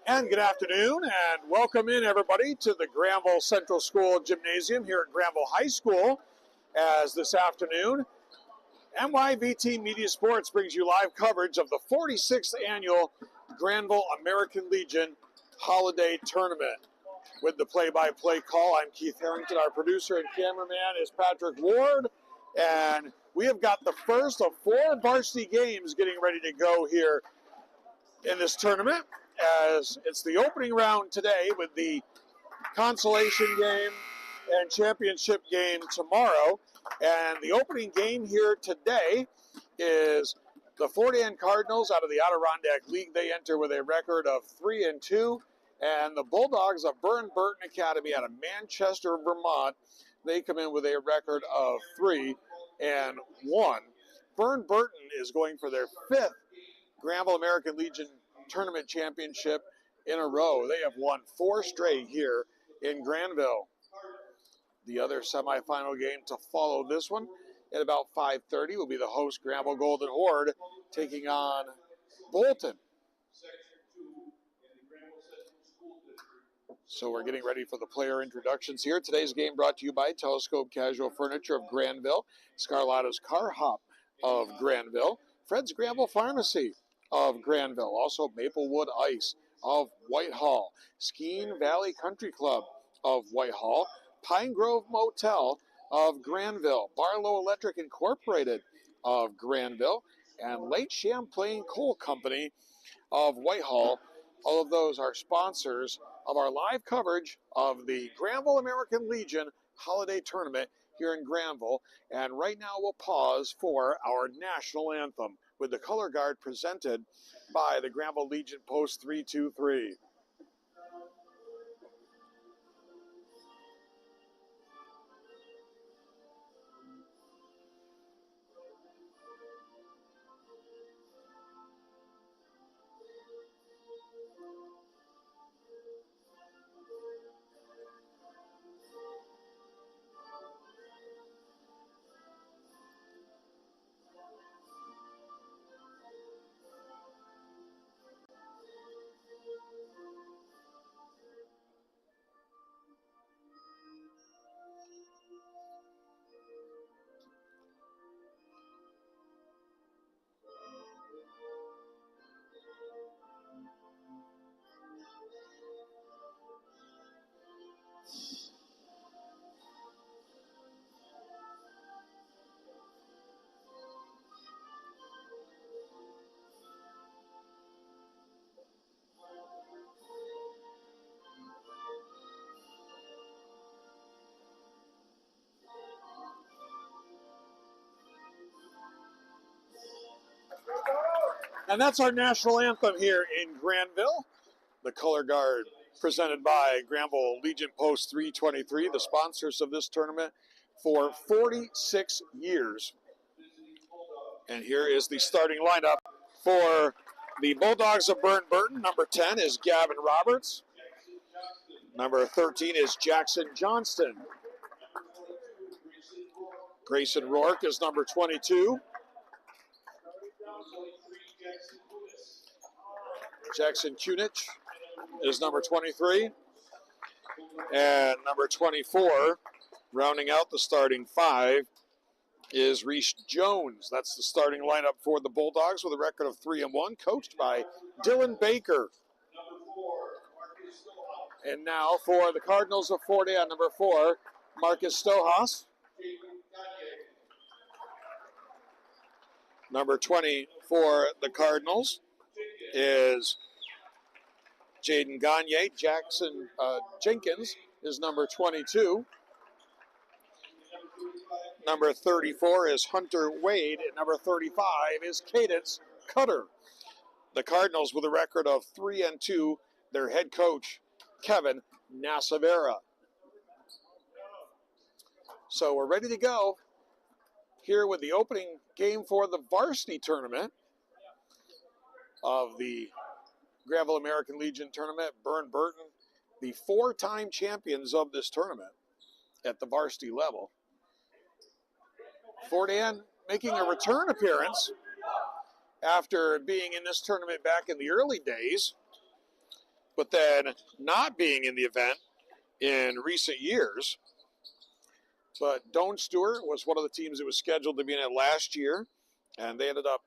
And good afternoon, and welcome in everybody to the Granville Central School Gymnasium here at Granville High School. As this afternoon, NYVT Media Sports brings you live coverage of the 46th annual Granville American Legion Holiday Tournament. With the play-by-play call, I'm Keith Harrington. Our producer and cameraman is Patrick Ward, and we have got the first of 4 varsity games getting ready to go here in this tournament, as it's the opening round today with the consolation game and championship game tomorrow. And the opening game here today is the Fort Anne Cardinals out of the Adirondack League. They enter with a record of 3-2. And the Bulldogs of Burton Academy out of Manchester, Vermont, they come in with a record of 3-1. Burton is going for their 5th Granville American Legion Tournament Championship in a row. They have won 4 straight here in Granville. The other semifinal game to follow this one at about 5:30 will be the host Granville Golden Horde taking on Bolton. So we're getting ready for the player introductions here. Today's game brought to you by Telescope Casual Furniture of Granville, Scarlatta's Car Hop of Granville, Fred's Granville Pharmacy of Granville, also Maplewood Ice of Whitehall, Skeen Valley Country Club of Whitehall, Pine Grove Motel of Granville, Barlow Electric Incorporated of Granville, and Lake Champlain Coal Company of Whitehall. All of those are sponsors of our live coverage of the Granville American Legion Holiday Tournament here in Granville. And right now we'll pause for our national anthem with the color guard presented by the Granville Legion Post 323. And that's our national anthem here in Granville. The color guard presented by Granville Legion Post 323, the sponsors of this tournament for 46 years. And here is the starting lineup for the Bulldogs of Burton. Number 10 is Gavin Roberts. Number 13 is Jackson Johnston. Grayson Rourke is number 22. Jackson Kunich is number 23. And number 24, rounding out the starting 5, is Reese Jones. That's the starting lineup for the Bulldogs with a record of 3-1, coached by Dylan Baker. And now for the Cardinals of Fort Anne, number 4, Marcus Stohas. Number 20 for the Cardinals is Jaden Gagne. Jackson Jenkins is number 22. Number 34 is Hunter Wade. And number 35 is Cadence Cutter. The Cardinals with a record of 3-2. Their head coach, Kevin Nasavera. So we're ready to go here with the opening game for the varsity tournament of the Granville American Legion Tournament. Burton, the 4-time champions of this tournament at the varsity level. Fort Anne making a return appearance after being in this tournament back in the early days. but then not being in the event in recent years. But Doane Stewart was one of the teams that was scheduled to be in it last year, and they ended up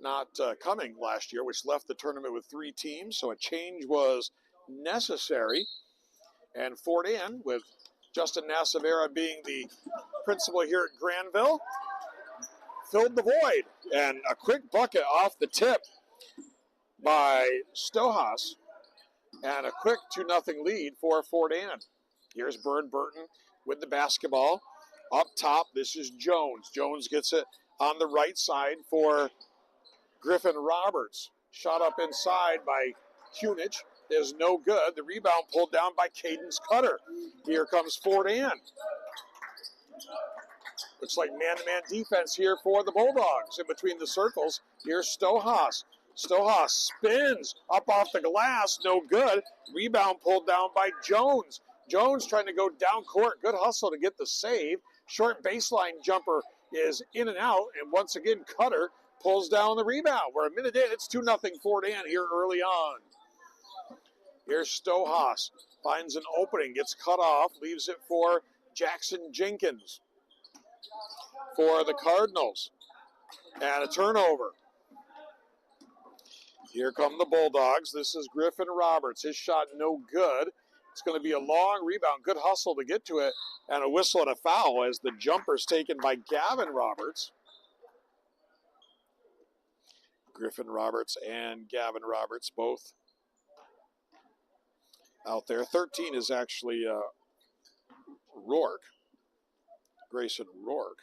not coming last year, which left the tournament with 3 teams, so a change was necessary. And Fort Anne, with Justin Nasavera being the principal here at Granville, filled the void. And a quick bucket off the tip by Stojas, and a quick 2-0 lead for Fort Anne. Here's Burton with the basketball. Up top, this is Jones. Jones gets it on the right side for Griffin Roberts. Shot up inside by Kunich is no good. The rebound pulled down by Cadence Cutter. Here comes Fort Anne. Looks like man-to-man defense here for the Bulldogs. In between the circles, here's Stojas. Stojas spins up off the glass, no good. Rebound pulled down by Jones. Jones trying to go down court. Good hustle to get the save. Short baseline jumper is in and out. And once again, Cutter pulls down the rebound. We're a minute in. It's 2-0 Fort Anne here early on. Here's Stojas. Finds an opening. Gets cut off. Leaves it for Jackson Jenkins for the Cardinals. And a turnover. Here come the Bulldogs. This is Griffin Roberts. His shot no good. It's going to be a long rebound. Good hustle to get to it. And a whistle and a foul as the jumper's taken by Gavin Roberts. Griffin Roberts and Gavin Roberts both out there. 13 is actually Rourke. Grayson Rourke.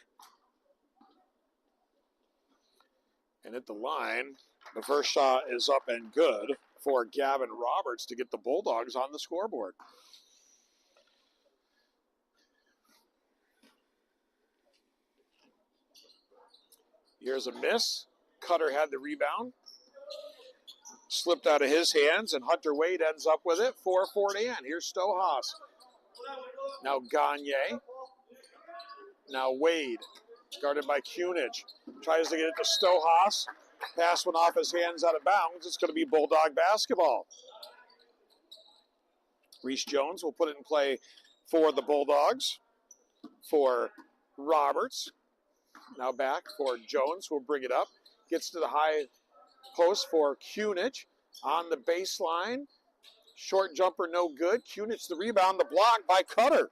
And at the line, the first shot is up and good for Gavin Roberts to get the Bulldogs on the scoreboard. Here's a miss. Cutter had the rebound. Slipped out of his hands, and Hunter Wade ends up with it for Fort Anne. Here's Stojas. Now Gagne. Now Wade. Guarded by Kunich. Tries to get it to Stojas. Pass went off his hands out of bounds. It's going to be Bulldog basketball. Reese Jones will put it in play for the Bulldogs. For Roberts. Now back for Jones, who will bring it up. Gets to the high post for Kunich. On the baseline. Short jumper, no good. Kunich the rebound, the block by Cutter.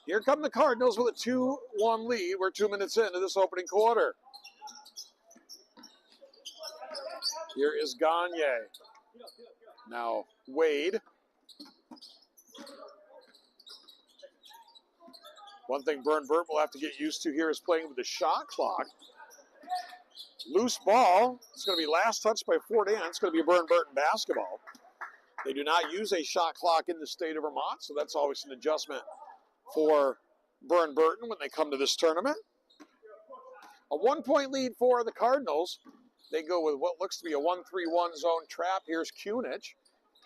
Here come the Cardinals with a 2-1 lead. We're 2 minutes into this opening quarter. Here is Gagne. Now Wade. One thing Burton will have to get used to here is playing with the shot clock. Loose ball. It's going to be last touch by Fort Anne. It's going to be Burton basketball. They do not use a shot clock in the state of Vermont, so that's always an adjustment for Burton when they come to this tournament. A 1-point lead for the Cardinals. They go with what looks to be a 1-3-1 zone trap. Here's Kunich.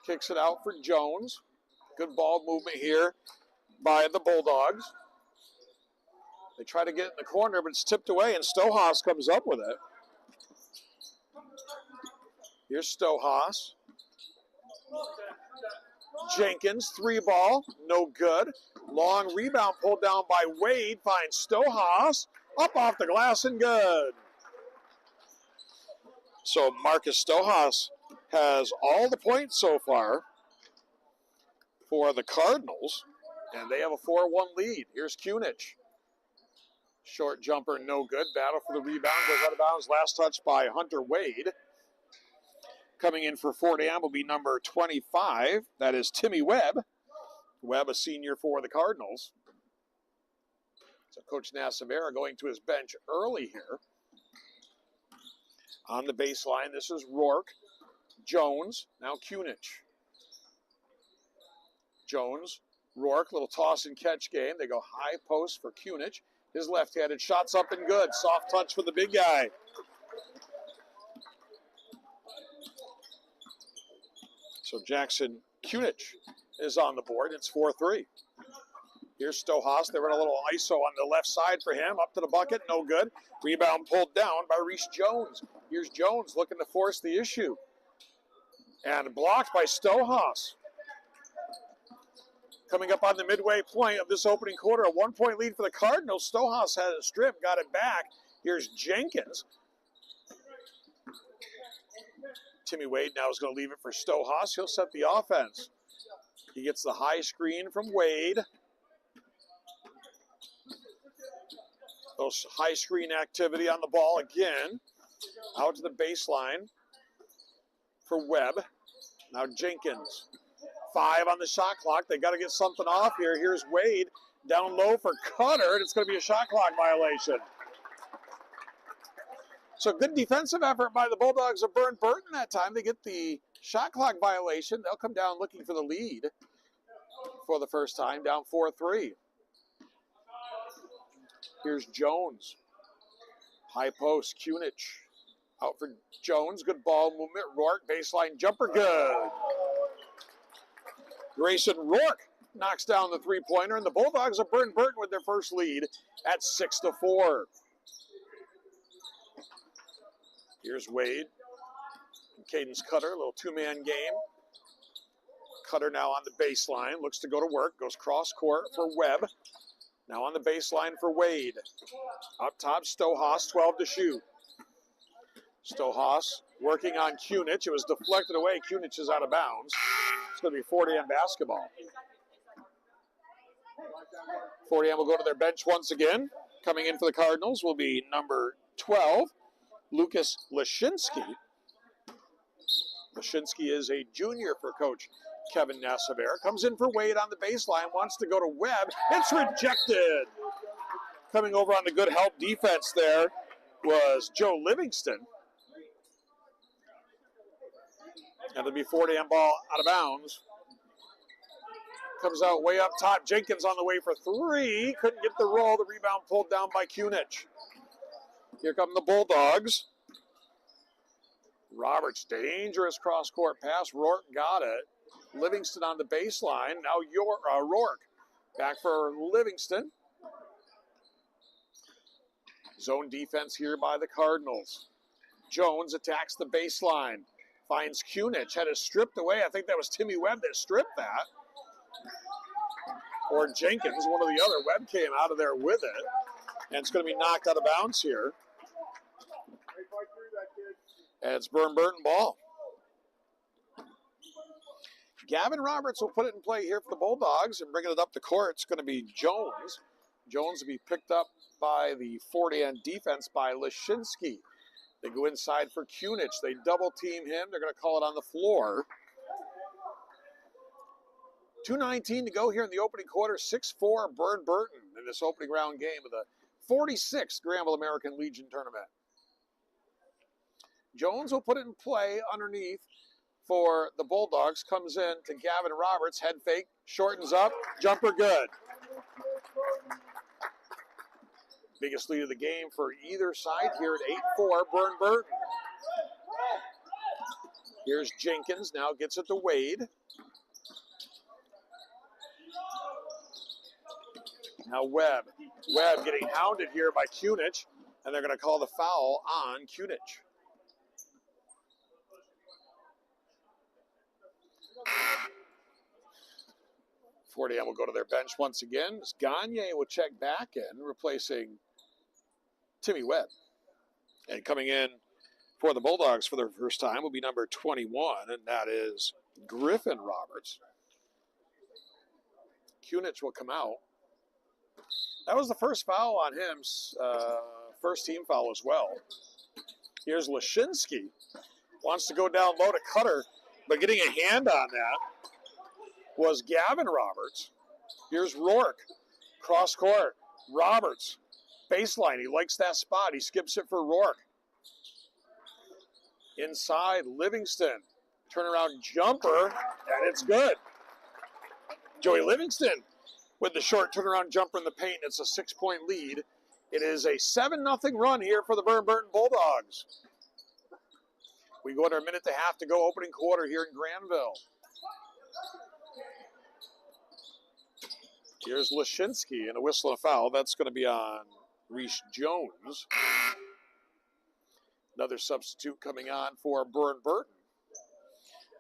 Kicks it out for Jones. Good ball movement here by the Bulldogs. They try to get it in the corner, but it's tipped away, and Stojas comes up with it. Here's Stojas. Jenkins, 3-ball, no good. Long rebound pulled down by Wade, finds Stojas. Up off the glass and good. So Marcus Stojas has all the points so far for the Cardinals, and they have a 4-1 lead. Here's Kunich. Short jumper, no good. Battle for the rebound, goes out of bounds. Last touch by Hunter Wade. Coming in for Fort Anne will be number 25. That is Timmy Webb. Webb, a senior for the Cardinals. So Coach Nasavera going to his bench early here. On the baseline, this is Rourke. Jones, now Kunich. Jones, Rourke, little toss and catch game. They go high post for Kunich. His left-handed shot's up and good. Soft touch for the big guy. So Jackson Kunich is on the board. It's 4-3. Here's Stojas. They run a little ISO on the left side for him. Up to the bucket, no good. Rebound pulled down by Reese Jones. Here's Jones looking to force the issue. And blocked by Stohas. Coming up on the midway point of this opening quarter, a 1-point lead for the Cardinals. Stohas had a strip, got it back. Here's Jenkins. Timmy Wade now is going to leave it for Stohas. He'll set the offense. He gets the high screen from Wade. Those high screen activity on the ball again. Out to the baseline for Webb. Now Jenkins. 5 on the shot clock. They got to get something off here. Here's Wade down low for Cutter, and it's going to be a shot clock violation. So good defensive effort by the Bulldogs of Burton that time. They get the shot clock violation. They'll come down looking for the lead for the first time, down 4-3. Here's Jones. High post, Kunich. Out for Jones. Good ball movement. Rourke, baseline jumper, good. Grayson Rourke knocks down the three-pointer, and the Bulldogs of Burton with their first lead at 6-4. Here's Wade. Cadence Cutter, a little two-man game. Cutter now on the baseline, looks to go to work, goes cross-court for Webb. Now on the baseline for Wade. Up top, Stohas, 12 to shoot. Stohas working on Kunich. It was deflected away. Kunich is out of bounds. It's going to be 40M basketball. 40M will go to their bench once again. Coming in for the Cardinals will be number 12, Lucas Lashinsky. Lashinsky is a junior for Coach Kevin Nassaver. Comes in for Wade on the baseline, wants to go to Webb. It's rejected. Coming over on the good help defense there was Joe Livingston. And it'll be 40M ball out of bounds. Comes out way up top. Jenkins on the way for 3. Couldn't get the roll. The rebound pulled down by Kunich. Here come the Bulldogs. Roberts, dangerous cross-court pass. Rourke got it. Livingston on the baseline. Now Rourke. Back for Livingston. Zone defense here by the Cardinals. Jones attacks the baseline. Finds Kunich. Had it stripped away. I think that was Timmy Webb that stripped that. Or Jenkins, one or the other. Webb came out of there with it. And it's going to be knocked out of bounds here. And it's Burton ball. Gavin Roberts will put it in play here for the Bulldogs and bringing it up the court. It's going to be Jones. Jones will be picked up by the 40-end defense by Lashinsky. They go inside for Kunich. They double team him. They're going to call it on the floor. 2:19 to go here in the opening quarter. 6-4 Burton in this opening round game of the 46th Granville American Legion Tournament. Jones will put it in play underneath for the Bulldogs. Comes in to Gavin Roberts. Head fake. Shortens up. Jumper good. Biggest lead of the game for either side here at 8-4 Burton. Here's Jenkins. Now gets it to Wade. Now Webb. Webb getting hounded here by Kunich. And they're going to call the foul on Kunich. Forty will go to their bench once again. Gagne will check back in, replacing Timmy Webb. And coming in for the Bulldogs for the first time will be number 21, and that is Griffin Roberts. Kunich will come out. That was the first foul on him, first team foul as well. Here's Lashinsky. Wants to go down low to Cutter, but getting a hand on that was Gavin Roberts. Here's Rourke. Cross court. Roberts. Baseline. He likes that spot. He skips it for Rourke. Inside, Livingston. Turnaround jumper, and it's good. Joey Livingston with the short turnaround jumper in the paint. It's a 6-point lead. It is a 7-0 run here for the Burton Bulldogs. We go under a minute and a half to go, opening quarter here in Granville. Here's Lashinsky and a whistle and a foul. That's going to be on Reese Jones. Another substitute coming on for Burton.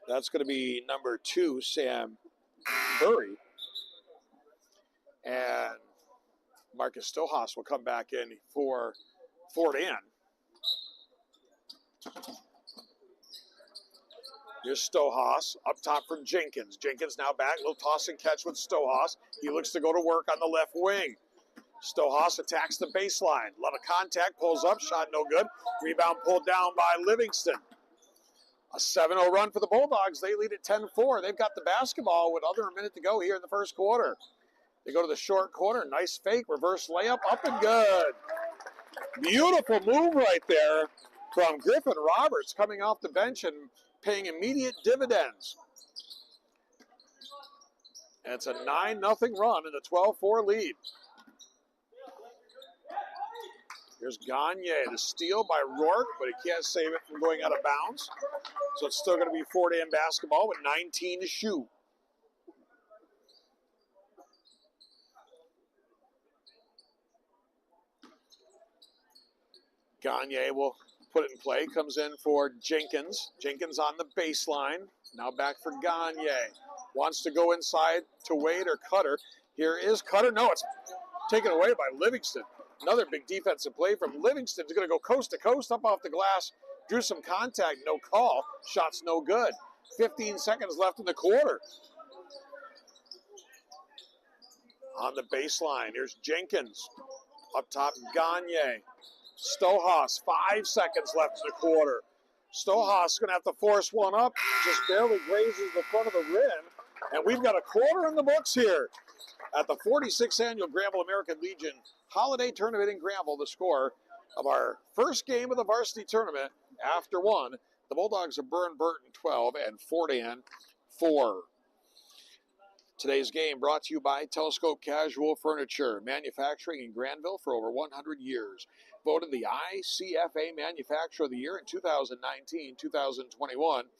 That's going to be number 2, Sam Burr. And Marcus Stohas will come back in for Fort Ann. Here's Stohas up top from Jenkins. Jenkins now back, little toss and catch with Stohas. He looks to go to work on the left wing. Stohas attacks the baseline. A lot of contact, pulls up, shot no good. Rebound pulled down by Livingston. A 7-0 run for the Bulldogs. They lead at 10-4. They've got the basketball with under a minute to go here in the first quarter. They go to the short corner. Nice fake, reverse layup, up and good. Beautiful move right there from Griffin Roberts coming off the bench and paying immediate dividends. And it's a 9-0 run in the 12-4 lead. Here's Gagne, the steal by Rourke, but he can't save it from going out of bounds. So it's still going to be Fort Ann basketball with 19 to shoot. Gagne will put it in play, comes in for Jenkins. Jenkins on the baseline, now back for Gagne. Wants to go inside to Wade or Cutter. Here is Cutter. No, it's taken away by Livingston. Another big defensive play from Livingston. He's going to go coast to coast up off the glass. Drew some contact, no call. Shot's no good. 15 seconds left in the quarter. On the baseline, here's Jenkins. Up top, Gagne. Stohas, 5 seconds left in the quarter. Stohas going to have to force one up. Just barely grazes the front of the rim. And we've got a quarter in the books here at the 46th Annual Granville American Legion Holiday Tournament in Granville. The score of our first game of the varsity tournament after one. The Bulldogs are Burr and Burton 12 and Fort Ann 4. Today's game brought to you by Telescope Casual Furniture, manufacturing in Granville for over 100 years. Voted the ICFA Manufacturer of the Year in 2019, 2021,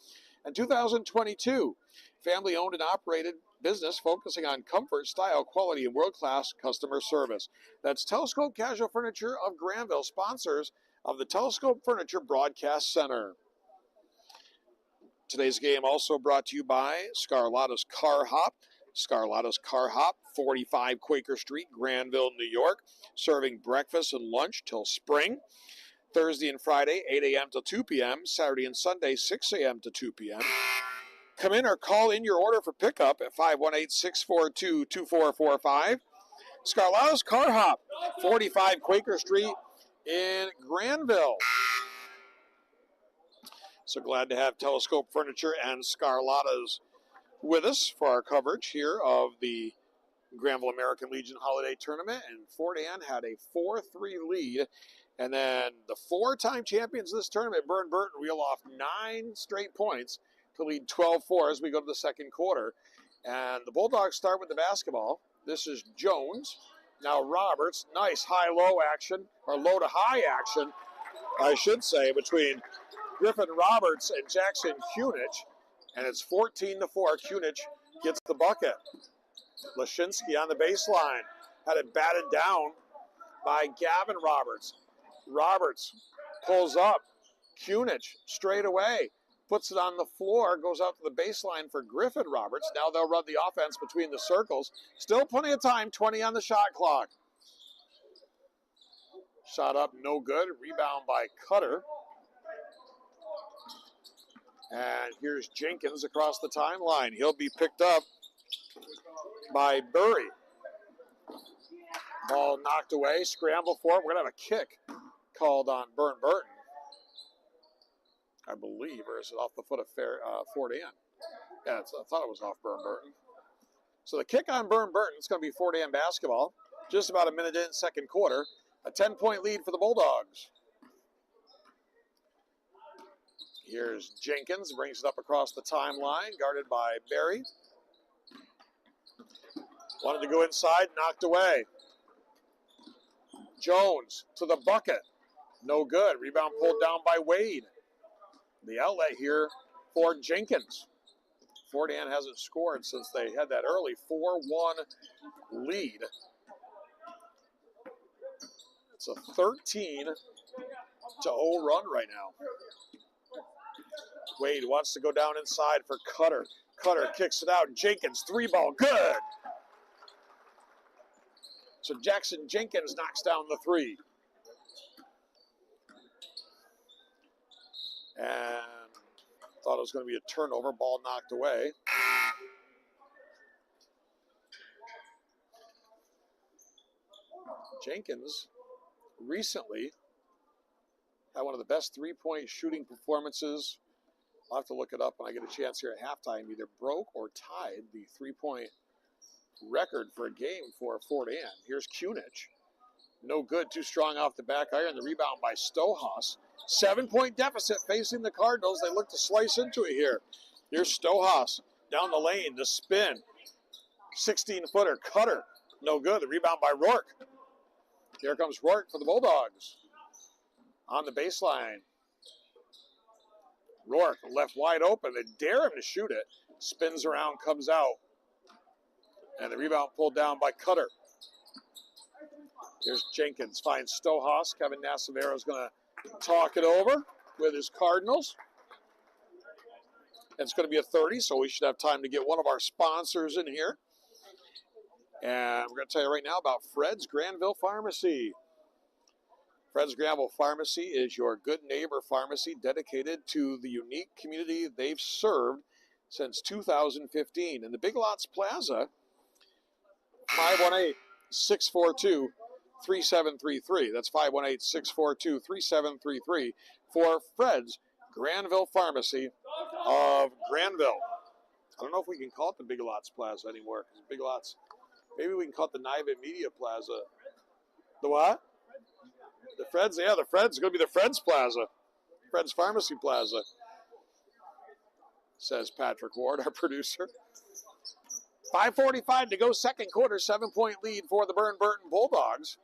and 2022. Family owned and operated business focusing on comfort, style, quality, and world-class customer service. That's Telescope Casual Furniture of Granville, sponsors of the Telescope Furniture Broadcast Center. Today's game also brought to you by Scarlatta's Car Hop. Scarlatta's Car Hop, 45 Quaker Street, Granville, New York, serving breakfast and lunch till spring. Thursday and Friday, 8 a.m. to 2 p.m. Saturday and Sunday, 6 a.m. to 2 p.m. Come in or call in your order for pickup at 518-642-2445. Scarlatta's Car Hop, 45 Quaker Street in Granville. So glad to have Telescope Furniture and Scarlatta's with us for our coverage here of the Granville American Legion Holiday Tournament. And Fort Ann had a 4-3 lead. And then the 4-time champions of this tournament, Burr and Burton, reel off 9 straight points to lead 12-4 as we go to the second quarter. And the Bulldogs start with the basketball. This is Jones. Now Roberts. Nice high-low action, or low-to-high action, I should say, between Griffin Roberts and Jackson Kunich. And it's 14-4. Kunich gets the bucket. Lashinsky on the baseline. Had it batted down by Gavin Roberts. Roberts pulls up. Kunich straight away. Puts it on the floor. Goes out to the baseline for Griffin Roberts. Now they'll run the offense between the circles. Still plenty of time. 20 on the shot clock. Shot up, no good. Rebound by Cutter. And here's Jenkins across the timeline. He'll be picked up by Burr. Ball knocked away, scramble for it. We're going to have a kick called on Burr and Burton, I believe, or is it off the foot of Fort Ann? Yeah, I thought it was off Burr and Burton. So the kick on Burr and Burton, it's going to be Fort Ann basketball. Just about a minute in, second quarter. A 10-point lead for the Bulldogs. Here's Jenkins, brings it up across the timeline, guarded by Barry. Wanted to go inside, knocked away. Jones to the bucket. No good. Rebound pulled down by Wade. The outlet here for Jenkins. Fort Ann hasn't scored since they had that early 4-1 lead. It's a 13-0 run right now. Wade wants to go down inside for Cutter. Cutter kicks it out. Jenkins, 3-ball, good. So Jackson Jenkins knocks down the 3. And thought it was going to be a turnover. Ball knocked away. Jenkins recently had one of the best three-point shooting performances. I'll have to look it up when I get a chance here at halftime. Either broke or tied the three-point record for a game for Fort Ann. Here's Kunich. No good. Too strong off the back iron. The rebound by Stohaus. 7-point deficit facing the Cardinals. They look to slice into it here. Here's Stohaus down the lane. The spin. 16-footer. Cutter. No good. The rebound by Rourke. Here comes Rourke for the Bulldogs. On the baseline. Rourke left wide open. They dare him to shoot it. Spins around, comes out. And the rebound pulled down by Cutter. Here's Jenkins. Finds Stohaus. Kevin Nassavero is going to talk it over with his Cardinals. It's going to be a 30, so we should have time to get one of our sponsors in here. And we're going to tell you right now about Fred's Granville Pharmacy. Fred's Granville Pharmacy is your good neighbor pharmacy dedicated to the unique community they've served since 2015. In the Big Lots Plaza, 518-642-3733. That's 518-642-3733 for Fred's Granville Pharmacy of Granville. I don't know if we can call it the Big Lots Plaza anymore, because Big Lots, maybe we can call it the Niva Media Plaza. The what? The Fred's, yeah, the Fred's going to be the Fred's Plaza. Fred's Pharmacy Plaza, says Patrick Ward, our producer. 5:45 to go, second quarter, 7-point lead for the Burr Burton Bulldogs.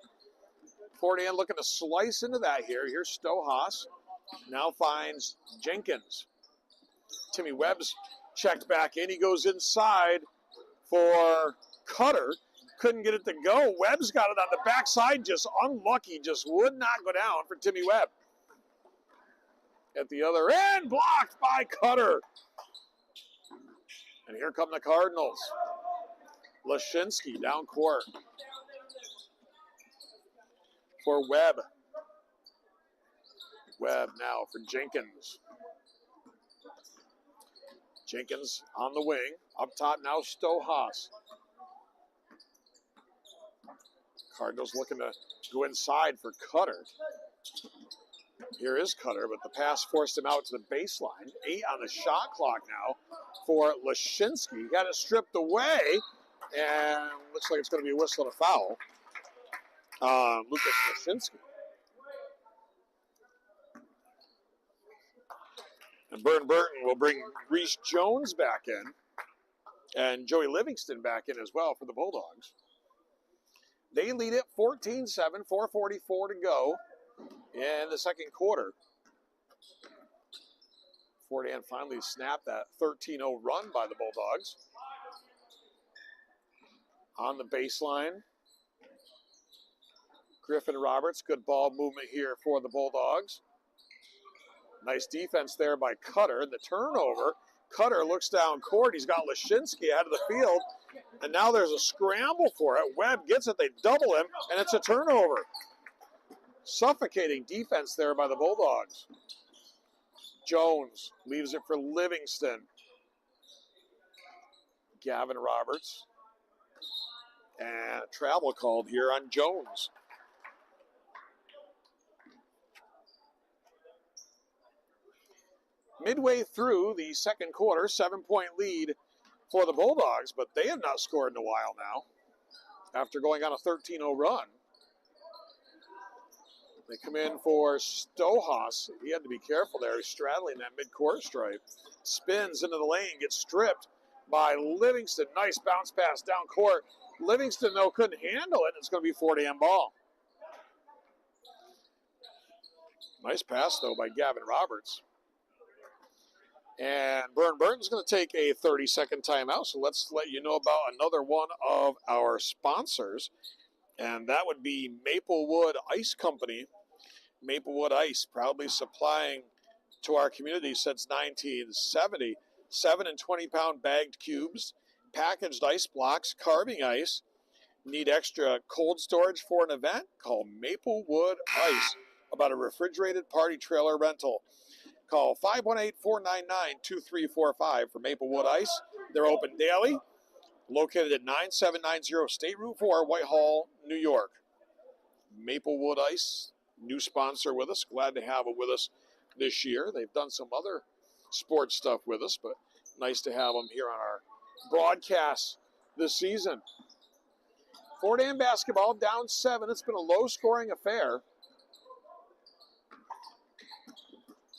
Fort Ann looking to slice into that here. Here's Stohaus. Now finds Jenkins. Timmy Webb's checked back in. He goes inside for Cutter. Couldn't get it to go. Webb's got it on the backside. Just unlucky. Just would not go down for Timmy Webb. At the other end, blocked by Cutter. And here come the Cardinals. Lashinsky down court for Webb. Webb now for Jenkins. Jenkins on the wing. Up top now Stohaus. Cardinals looking to go inside for Cutter. Here is Cutter, but the pass forced him out to the baseline. 8 on the shot clock now for Lashinsky. Got it stripped away, and looks like it's going to be a whistle and a foul. Lucas Lashinsky. And Burton will bring Reese Jones back in, and Joey Livingston back in as well for the Bulldogs. They lead it 14-7, 4:44 to go in the second quarter. Fort Ann finally snapped that 13-0 run by the Bulldogs. On the baseline, Griffin Roberts, good ball movement here for the Bulldogs. Nice defense there by Cutter. The turnover. Cutter looks down court. He's got Lashinsky out of the field. And now there's a scramble for it. Webb gets it. They double him. And it's a turnover. Suffocating defense there by the Bulldogs. Jones leaves it for Livingston. Gavin Roberts. And a travel called here on Jones. Midway through the second quarter, 7-point lead for the Bulldogs, but they have not scored in a while now after going on a 13-0 run. They come in for Stohaus. He had to be careful there. He's straddling that midcourt stripe. Spins into the lane, gets stripped by Livingston. Nice bounce pass down court. Livingston, though, couldn't handle it. It's going to be Fort Ann ball. Nice pass, though, by Gavin Roberts. And Burton's going to take a 30-second timeout, so let's let you know about another one of our sponsors, and that would be Maplewood Ice Company. Maplewood Ice, proudly supplying to our community since 1970. 7 and 20-pound bagged cubes, packaged ice blocks, carving ice. Need extra cold storage for an event? Call Maplewood Ice about a refrigerated party trailer rental. Call 518-499-2345 for Maplewood Ice. They're open daily, located at 9790 State Route 4, Whitehall, New York. Maplewood Ice, new sponsor with us. Glad to have it with us this year. They've done some other sports stuff with us, but nice to have them here on our broadcast this season. Fordham basketball down 7. It's been a low-scoring affair.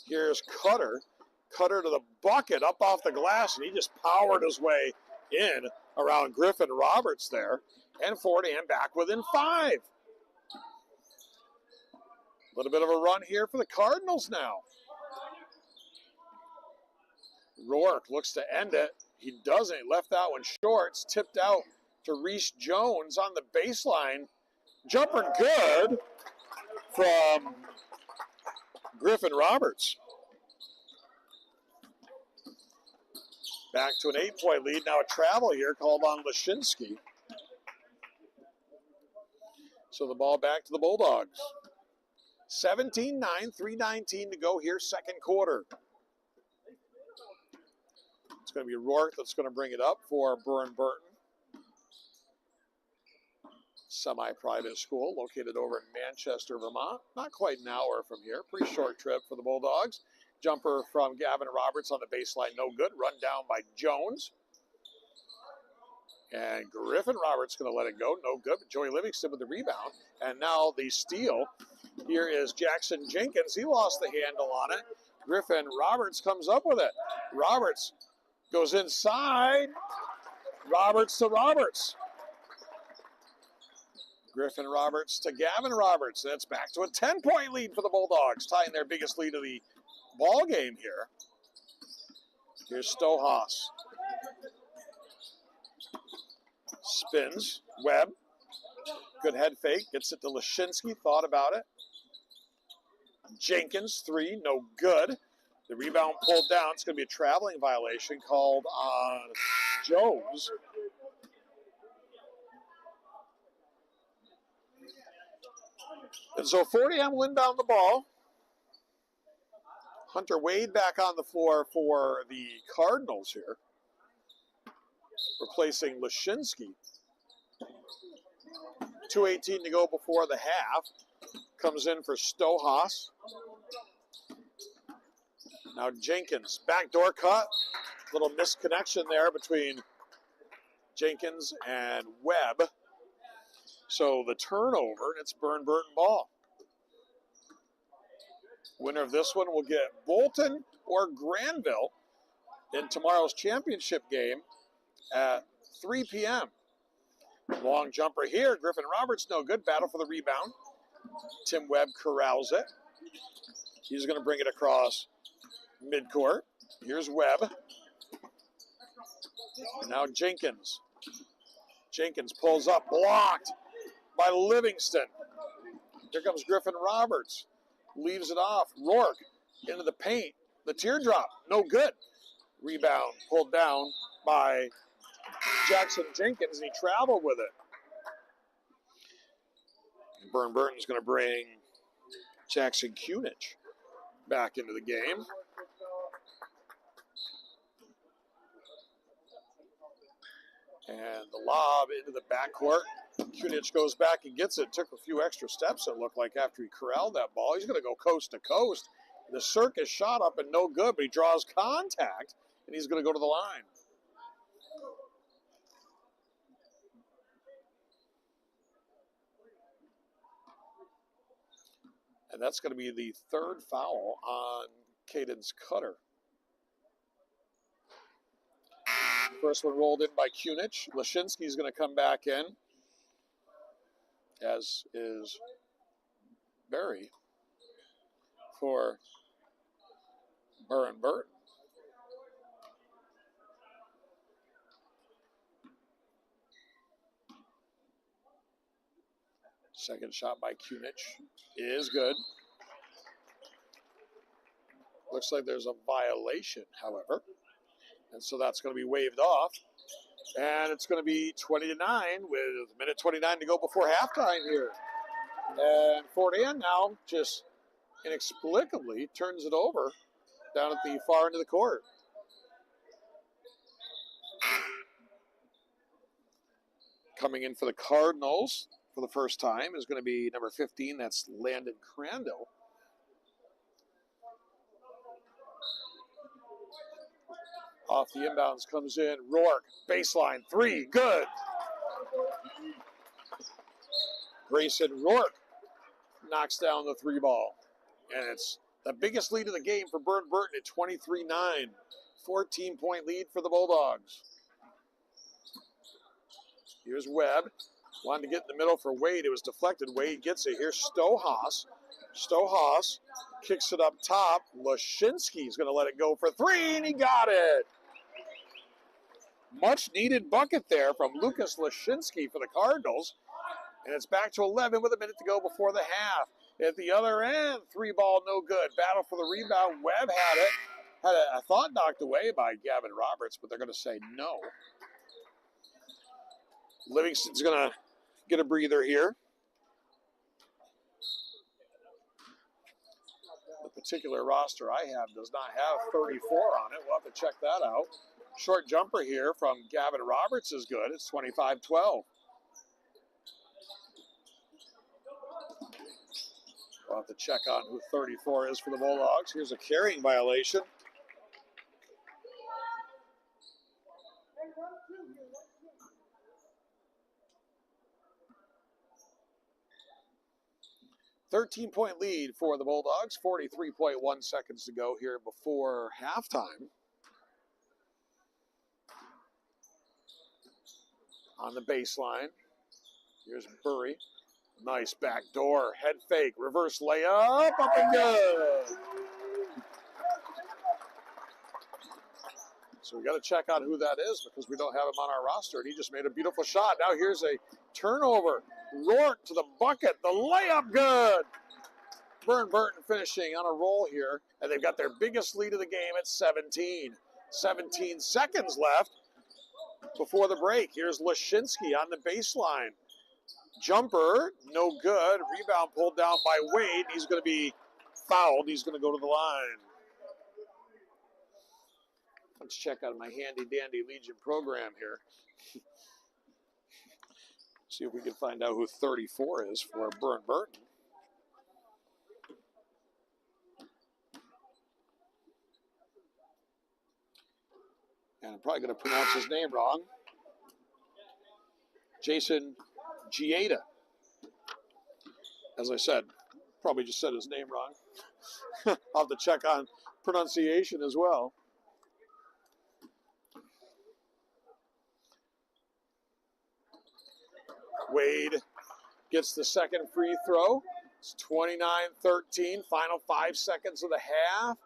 Here's Cutter. Cutter to the bucket, up off the glass, and he just powered his way in around Griffin Roberts there. And Fordham back within 5. A little bit of a run here for the Cardinals now. Rourke looks to end it. He doesn't. He left that one short. It's tipped out to Reese Jones on the baseline. Jumper good from Griffin Roberts. Back to an 8-point lead. Now a travel here called on Lashinsky. So the ball back to the Bulldogs. 17-9, 3:19 to go here, second quarter. It's going to be Rourke that's going to bring it up for Burr and Burton. Semi-private school located over in Manchester, Vermont. Not quite an hour from here. Pretty short trip for the Bulldogs. Jumper from Gavin Roberts on the baseline, no good. Run down by Jones. And Griffin Roberts going to let it go, no good. But Joey Livingston with the rebound. And now the steal. Here is Jackson Jenkins. He lost the handle on it. Griffin Roberts comes up with it. Roberts goes inside. Roberts to Roberts. Griffin Roberts to Gavin Roberts. That's back to a 10-point lead for the Bulldogs, tying their biggest lead of the ball game here. Here's Stohaus. Spins. Webb. Good head fake. Gets it to Lashinsky. Thought about it. Jenkins, 3. No good. The rebound pulled down. It's going to be a traveling violation called on Jones. And so Fordham will inbound the ball. Hunter Wade back on the floor for the Cardinals here, replacing Lashinsky. 2:18 to go before the half. Comes in for Stohaus. Now Jenkins, backdoor cut. Little misconnection there between Jenkins and Webb. So the turnover, it's Burr Burton ball. Winner of this one will get Bolton or Granville in tomorrow's championship game at 3 p.m. Long jumper here. Griffin Roberts, no good. Battle for the rebound. Tim Webb corrals it. He's going to bring it across midcourt. Here's Webb. Now Jenkins. Jenkins pulls up, blocked by Livingston. Here comes Griffin Roberts. Leaves it off. Rourke into the paint. The teardrop, no good. Rebound pulled down by Jackson Jenkins, and he traveled with it. Burr Burton's going to bring Jackson Kunich back into the game. And the lob into the backcourt. Kunich goes back and gets it. Took a few extra steps, it looked like, after he corralled that ball. He's going to go coast to coast. The circus shot up and no good, but he draws contact, and he's going to go to the line. And that's going to be the third foul on Caden's Cutter. First one rolled in by Kunich. Lashinsky's going to come back in, as is Barry for Burr and Burton. Second shot by Kunich is good. Looks like there's a violation, however. And so that's going to be waved off. And it's going to be 20-9 with a minute 29 to go before halftime here. And Fort Ann now just inexplicably turns it over down at the far end of the court. Coming in for the Cardinals for the first time is going to be number 15. That's Landon Crandall. Off the inbounds comes in Rourke. Baseline three. Good. Grayson Rourke knocks down the three ball. And it's the biggest lead of the game for Burton at 23-9. 14-point lead for the Bulldogs. Here's Webb. Wanted to get in the middle for Wade. It was deflected. Wade gets it. Here's Stohaus. Stohaus kicks it up top. Lashinsky's going to let it go for three, and he got it. Much needed bucket there from Lucas Lashinsky for the Cardinals. And it's back to 11 with a minute to go before the half. At the other end, three ball, no good. Battle for the rebound. Webb had it. Had it, I thought, knocked away by Gavin Roberts, but they're going to say no. Livingston's going to get a breather here. The particular roster I have does not have 34 on it. We'll have to check that out. Short jumper here from Gavin Roberts is good. It's 25-12. We'll have to check on who 34 is for the Bulldogs. Here's a carrying violation. .13 lead for the Bulldogs. 43.1 seconds to go here before halftime. On the baseline, here's Burr. Nice backdoor head fake, reverse layup, up and good. So we got to check out who that is because we don't have him on our roster. And he just made a beautiful shot. Now here's a turnover. Rourke to the bucket. The layup good. Burton finishing on a roll here. And they've got their biggest lead of the game at 17. 17 seconds left before the break. Here's Lashinsky on the baseline. Jumper, no good. Rebound pulled down by Wade. He's going to be fouled. He's going to go to the line. Let's check out my handy-dandy Legion program here. See if we can find out who 34 is for Burton. And I'm probably going to pronounce his name wrong. Jason Gieda. As I said, probably just said his name wrong. I'll have to check on pronunciation as well. Wade gets the second free throw. It's 29-13, final 5 seconds of the half.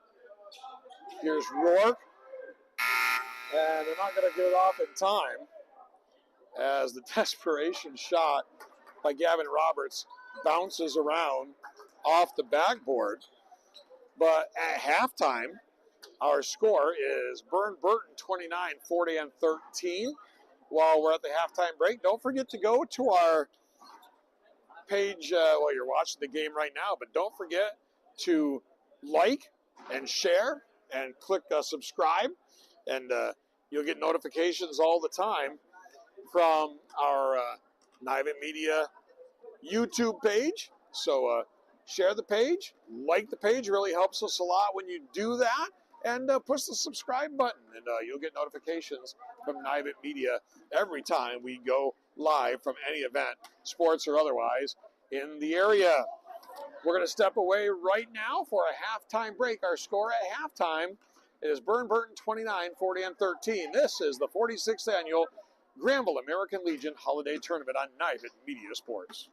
Here's Rourke. And they're not going to get it off in time as the desperation shot by Gavin Roberts bounces around off the backboard. But at halftime, our score is Burton 29, 40 and 13. While we're at the halftime break, don't forget to go to our page while you're watching the game right now, but don't forget to like and share and click subscribe, and you'll get notifications all the time from our Nivant Media YouTube page. So share the page, like the page, really helps us a lot when you do that, and push the subscribe button, and you'll get notifications from Nivant Media every time we go live from any event, sports or otherwise, in the area. We're going to step away right now for a halftime break. Our score at halftime is Burton 29, 40 and 13. This is the 46th annual Granville American Legion Holiday Tournament on Nivant Media Sports.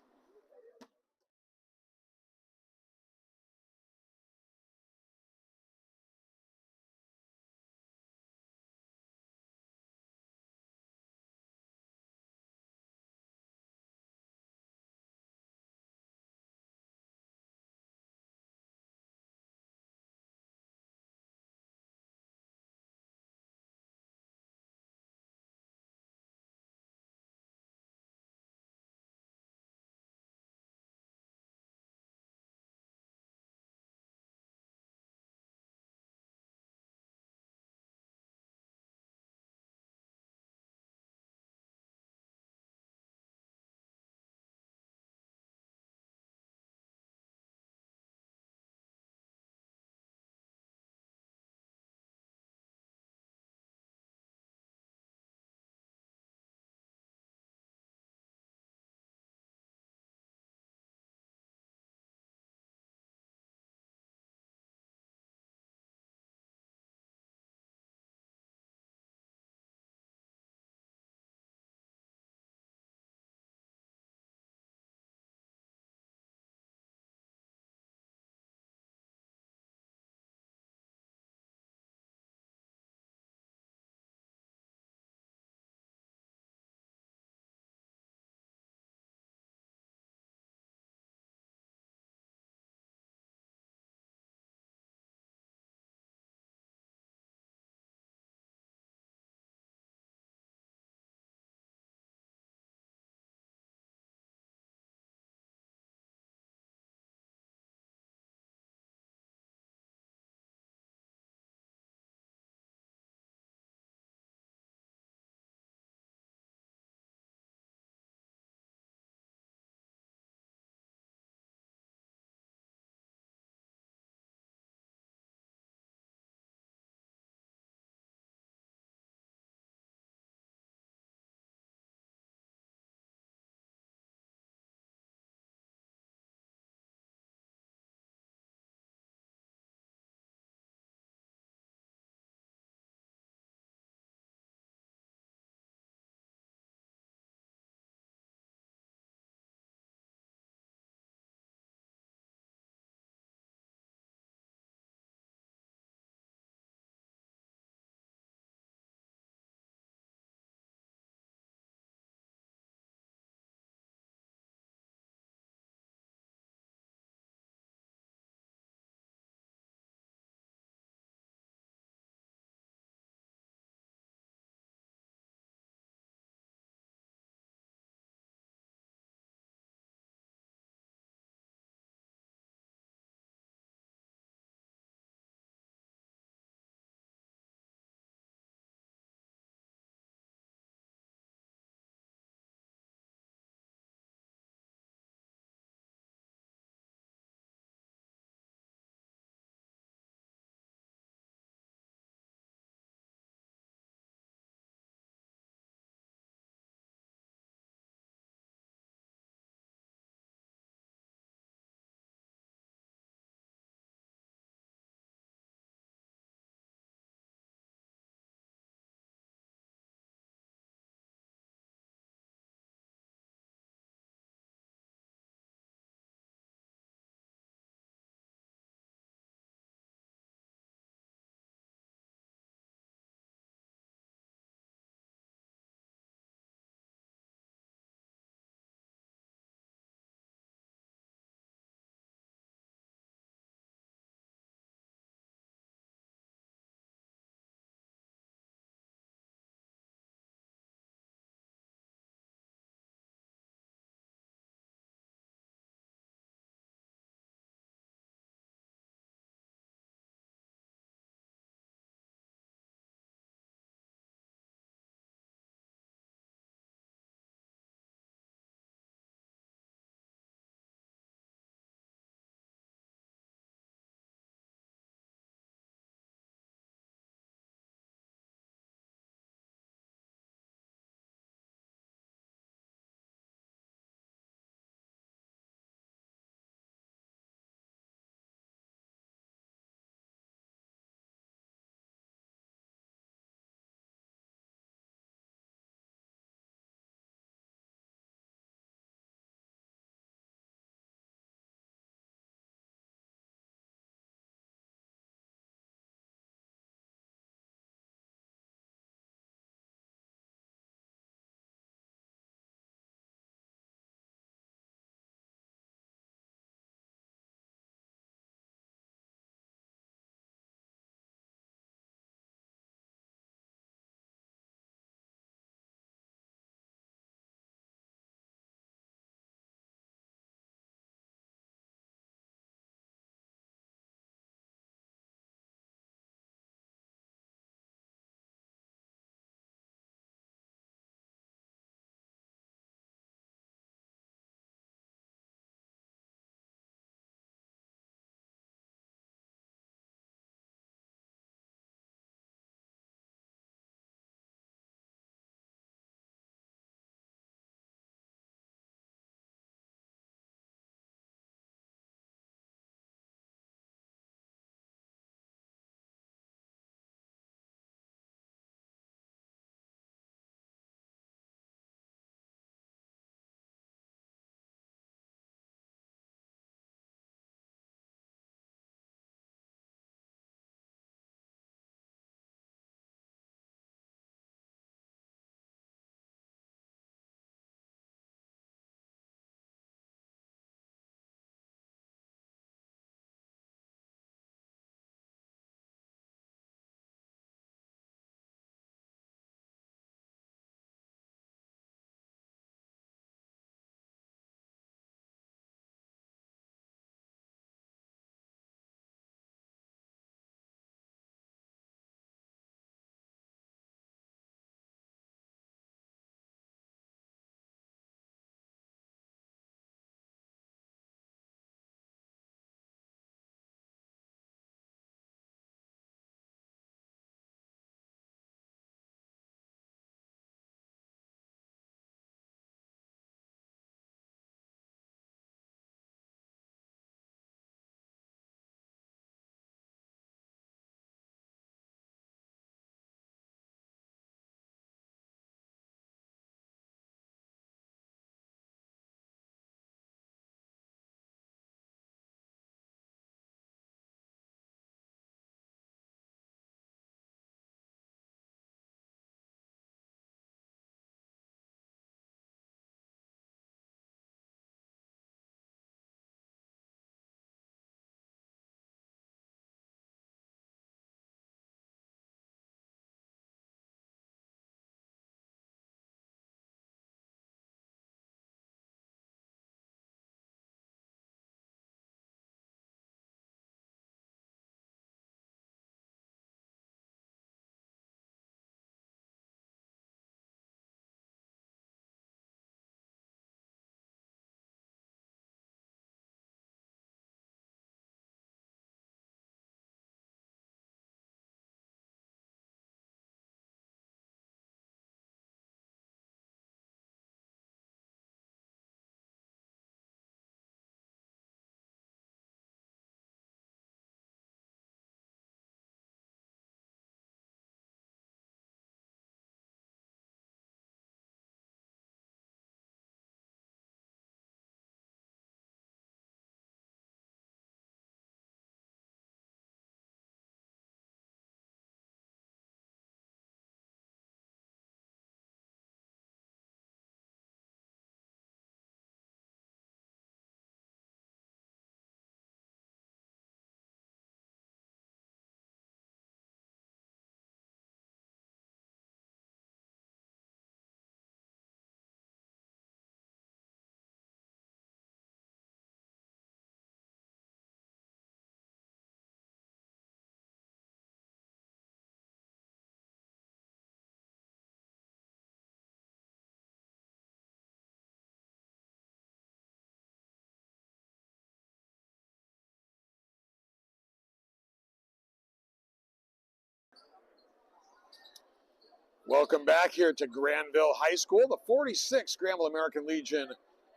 Welcome back here to Granville High School, the 46th Granville American Legion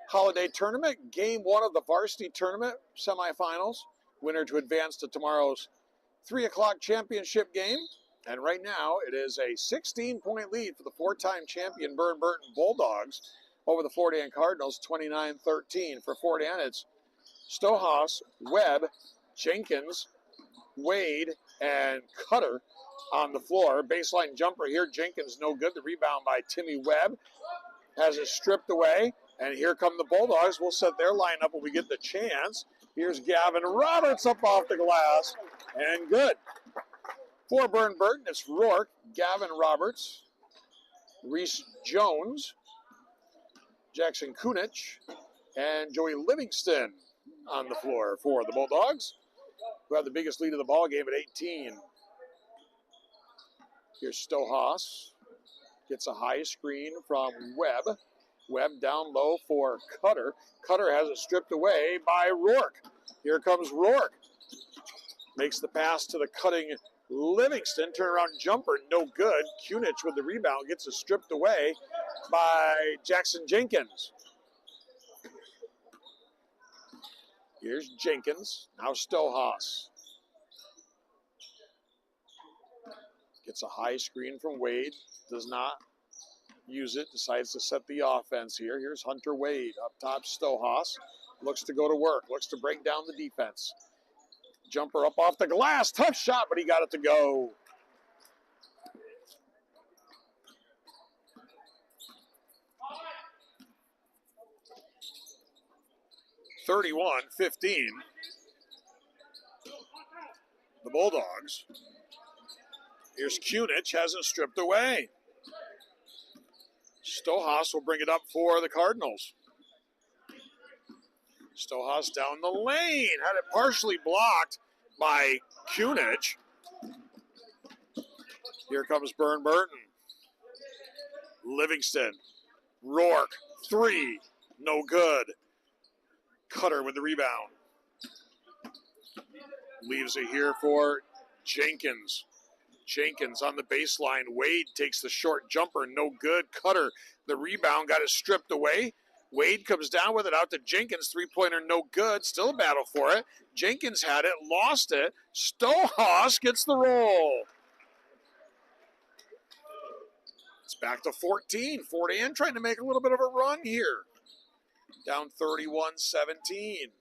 Holiday Tournament. Game 1 of the varsity tournament semifinals. Winner to advance to tomorrow's 3 o'clock championship game. And right now, it is a 16-point lead for the 4-time champion Burton Bulldogs over the Fort Ann Cardinals, 29-13. For Fort Ann, it's Stohas, Webb, Jenkins, Wade, and Cutter on the floor. Baseline jumper here. Jenkins no good. The rebound by Timmy Webb has it stripped away. And here come the Bulldogs. We'll set their lineup when we get the chance. Here's Gavin Roberts up off the glass. And good. For Burton, it's Rourke, Gavin Roberts, Reese Jones, Jackson Kunich, and Joey Livingston on the floor for the Bulldogs, who have the biggest lead of the ball game at 18. Here's Stohas, gets a high screen from Webb. Webb down low for Cutter. Cutter has it stripped away by Rourke. Here comes Rourke. Makes the pass to the cutting Livingston. Turnaround jumper, no good. Kunich with the rebound gets it stripped away by Jackson Jenkins. Here's Jenkins. Now Stohas. Gets a high screen from Wade. Does not use it. Decides to set the offense here. Here's Hunter Wade. Up top, Stohas. Looks to go to work. Looks to break down the defense. Jumper up off the glass. Tough shot, but he got it to go. (31-15). The Bulldogs. Here's Kunich, has it stripped away. Stohas will bring it up for the Cardinals. Stohas down the lane, had it partially blocked by Kunich. Here comes Burton. Livingston, Rourke, 3, no good. Cutter with the rebound. Leaves it here for Jenkins. Jenkins on the baseline. Wade takes the short jumper, no good. Cutter, the rebound, got it stripped away. Wade comes down with it out to Jenkins. Three-pointer, no good. Still a battle for it. Jenkins had it, lost it. Stohas gets the roll. It's back to 14. Fort Ann trying to make a little bit of a run here. Down 31-17.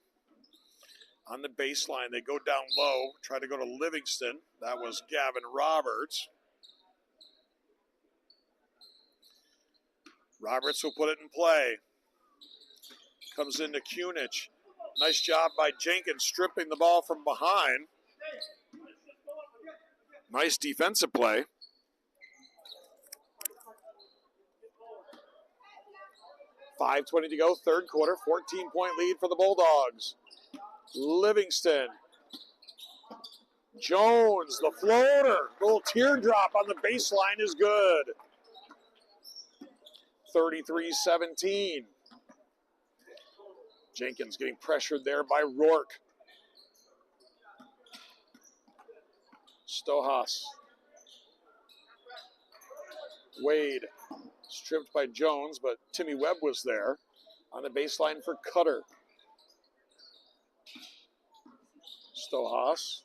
On the baseline, they go down low, try to go to Livingston. That was Gavin Roberts. Roberts will put it in play. Comes into Kunich. Nice job by Jenkins stripping the ball from behind. Nice defensive play. .5:20 to go, third quarter, 14-point lead for the Bulldogs. Livingston. Jones, the floater. Little teardrop on the baseline is good. 33-17. Jenkins getting pressured there by Rourke. Stohas. Wade. Stripped by Jones, but Timmy Webb was there. On the baseline for Cutter. Stohas.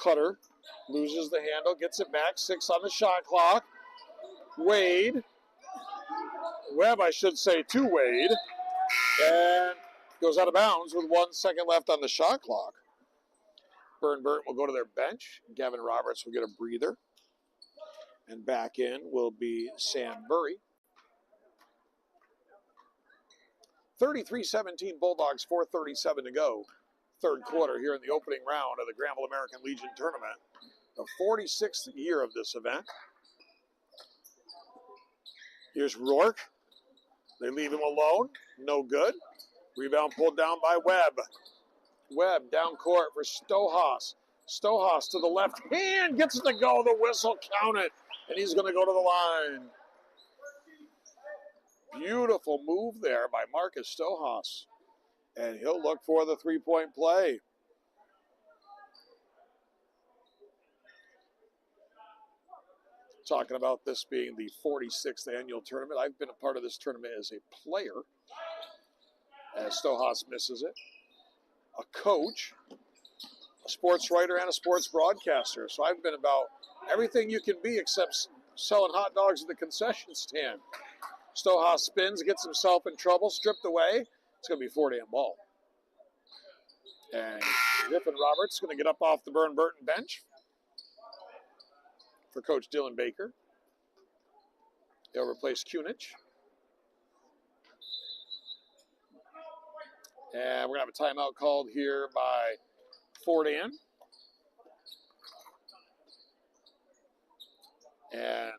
Cutter loses the handle, gets it back. 6 on the shot clock. Wade. Webb, I should say, to Wade. And goes out of bounds with 1 second left on the shot clock. Burton will go to their bench. Gavin Roberts will get a breather. And back in will be Sam Burr. 33-17 Bulldogs, 4:37 to go. Third quarter here in the opening round of the Granville American Legion Tournament. The 46th year of this event. Here's Rourke. They leave him alone. No good. Rebound pulled down by Webb. Webb down court for Stohas. Stohas to the left hand. Gets it to go. The whistle counted. And he's going to go to the line. Beautiful move there by Marcus Stohas. And he'll look for the three-point play. talking about this being the 46th annual tournament. I've been a part of this tournament as a player, as Stohaus misses it, a coach, a sports writer, and a sports broadcaster. So I've been about everything you can be except selling hot dogs at the concession stand. Stohaus spins, gets himself in trouble, stripped away. It's going to be 4-damn ball. And Griffin Roberts is going to get up off the Burton bench for Coach Dylan Baker. He'll replace Kunich. And we're going to have a timeout called here by Fordan. And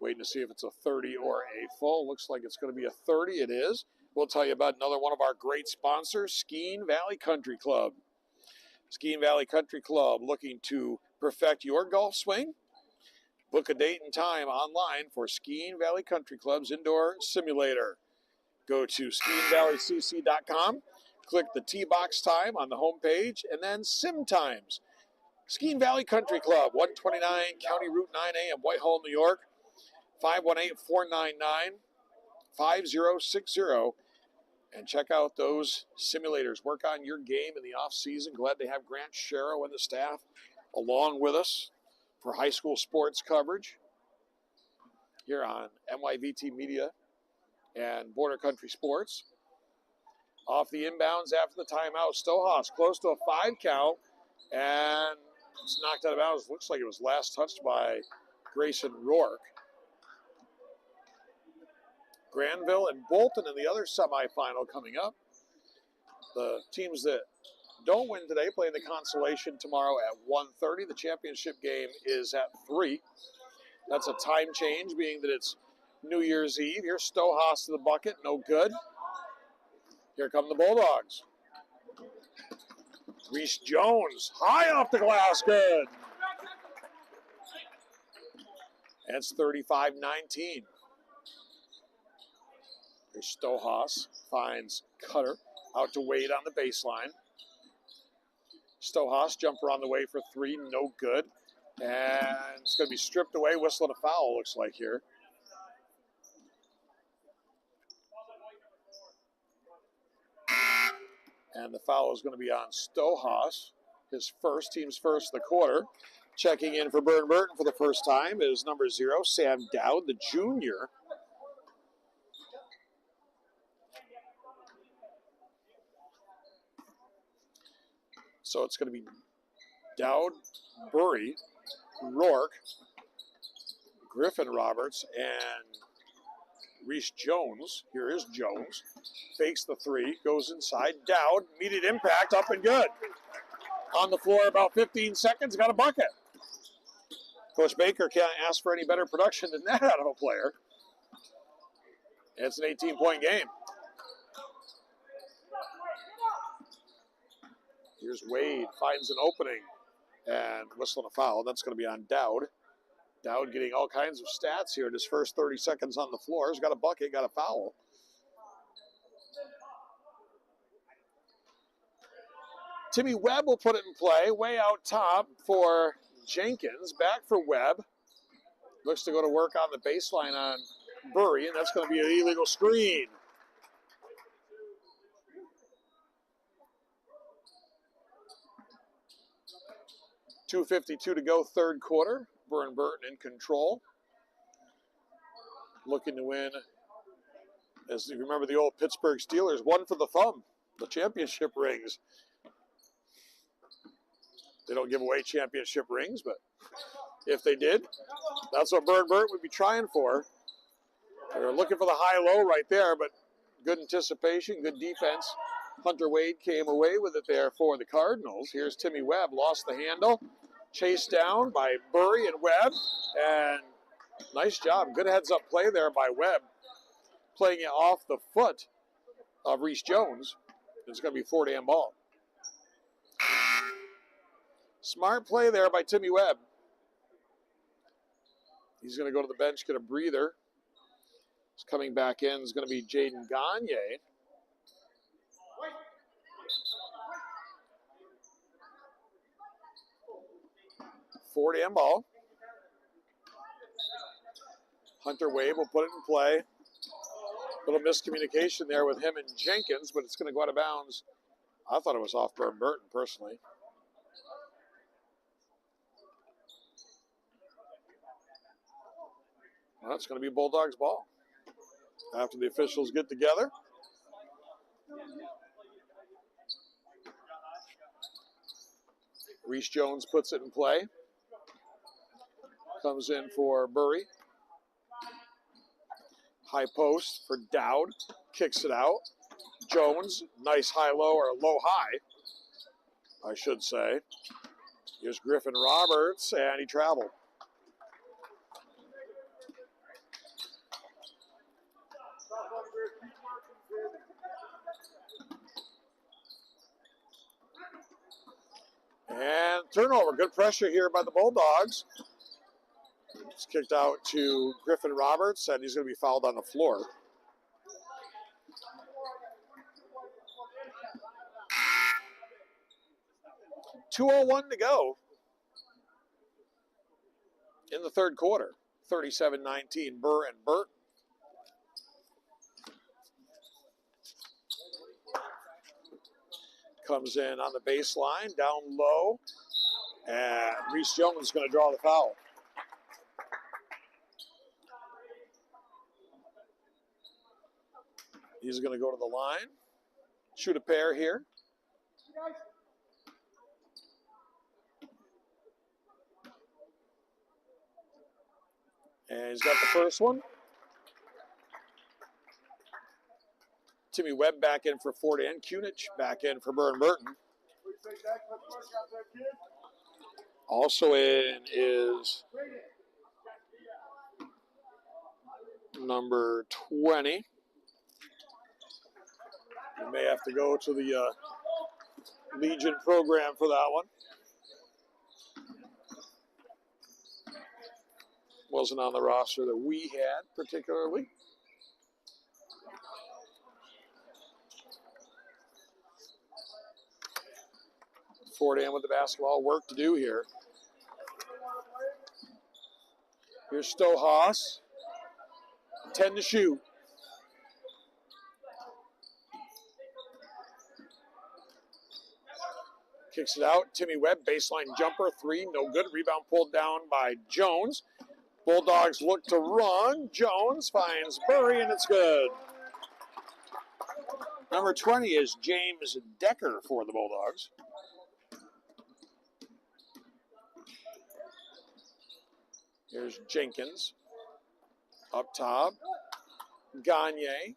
waiting to see if it's a 30 or a full. Looks like it's going to be a 30. It is. We'll tell you about another one of our great sponsors, Skeene Valley Country Club. Skeene Valley Country Club, looking to perfect your golf swing? Book a date and time online for Skeene Valley Country Club's indoor simulator. Go to SkeeneValleyCC.com, click the T-Box time on the homepage, and then Sim Times. Skeene Valley Country Club, 129 County Route 9A in Whitehall, New York, 518-499-5060. And check out those simulators. Work on your game in the off-season. Glad to have Grant Sharrow and the staff along with us for high school sports coverage here on NYVT Media and Border Country Sports. Off the inbounds after the timeout, Stohaus close to a 5 count, and it's knocked out of bounds. Looks like it was last touched by Grayson Rourke. Granville and Bolton in the other semifinal coming up. The teams that don't win today play in the consolation tomorrow at 1:30. The championship game is at 3. That's a time change, being that it's New Year's Eve. Here's Stohaus to the bucket, no good. Here come the Bulldogs. Reese Jones, high off the glass, good. And it's 35-19. Here's Stohaus, finds Cutter, out to Wade on the baseline. Stohaus, jumper on the way for 3, no good. And it's going to be stripped away, whistling a foul, looks like here. And the foul is going to be on Stohaus, his first, team's first of the quarter. Checking in for Burton for the first time is number 0, Sam Dowd, the junior. So it's going to be Dowd, Burr, Rourke, Griffin Roberts, and Reese Jones. Here is Jones. Fakes the 3, goes inside. Dowd, immediate impact, up and good. On the floor about 15 seconds, got a bucket. Coach Baker can't ask for any better production than that out of a player. It's an 18-point game. Here's Wade, finds an opening, and whistling a foul. That's going to be on Dowd. Dowd getting all kinds of stats here in his first 30 seconds on the floor. He's got a bucket, got a foul. Timmy Webb will put it in play, way out top for Jenkins. Back for Webb. Looks to go to work on the baseline on Burr, and that's going to be an illegal screen. .252 to go, third quarter. Burton in control. Looking to win, as you remember the old Pittsburgh Steelers, one for the thumb, the championship rings. They don't give away championship rings, but if they did, that's what Burton would be trying for. They're looking for the high-low right there, but good anticipation, good defense. Hunter Wade came away with it there for the Cardinals. Here's Timmy Webb, lost the handle. Chased down by Burr and Webb, and nice job. Good heads-up play there by Webb, playing it off the foot of Reese Jones. It's going to be 4-damn ball. Smart play there by Timmy Webb. He's going to go to the bench, get a breather. He's coming back in. It's going to be Jaden Gagne. Four-damn ball. Hunter Wade will put it in play. Little miscommunication there with him and Jenkins, but it's going to go out of bounds. I thought it was off Burton personally. Well, it's going to be Bulldogs ball after the officials get together. Reese Jones puts it in play. Comes in for Burry. High post for Dowd. Kicks it out. Jones, nice high-low, or low-high, I should say. Here's Griffin Roberts, and he traveled. And turnover. Good pressure here by the Bulldogs. It's kicked out to Griffin Roberts, and he's going to be fouled on the floor. .201 to go in the third quarter. 37-19, Burr and Burton. Comes in on the baseline, down low, and Reese Jones is going to draw the foul. He's going to go to the line, shoot a pair here. And he's got the first one. Timmy Webb back in for Ford and Kunich, back in for Burr and Burton. Also in is number 20. We may have to go to the Legion program for that one. Wasn't on the roster that we had particularly. Ford and with the basketball, work to do here. Here's Stohaus. 10 to shoot. Kicks it out. Timmy Webb, baseline jumper, 3, no good. Rebound pulled down by Jones. Bulldogs look to run. Jones finds Burry, and it's good. Number 20 is James Decker for the Bulldogs. Here's Jenkins. Up top. Gagne.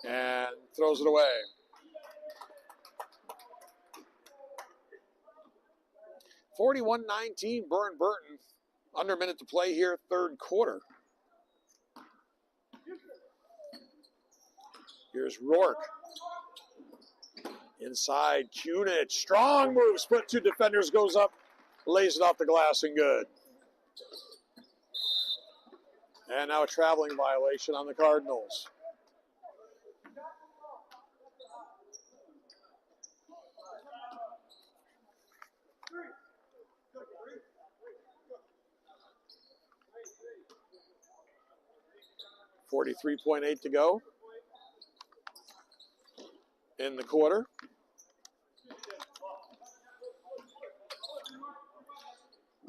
And throws it away. (41-19), Burr and Burton. Under a minute to play here, third quarter. Here's Rourke. Inside, Kunich. Strong move. Split two defenders, goes up, lays it off the glass, and good. And now a traveling violation on the Cardinals. .8 to go in the quarter.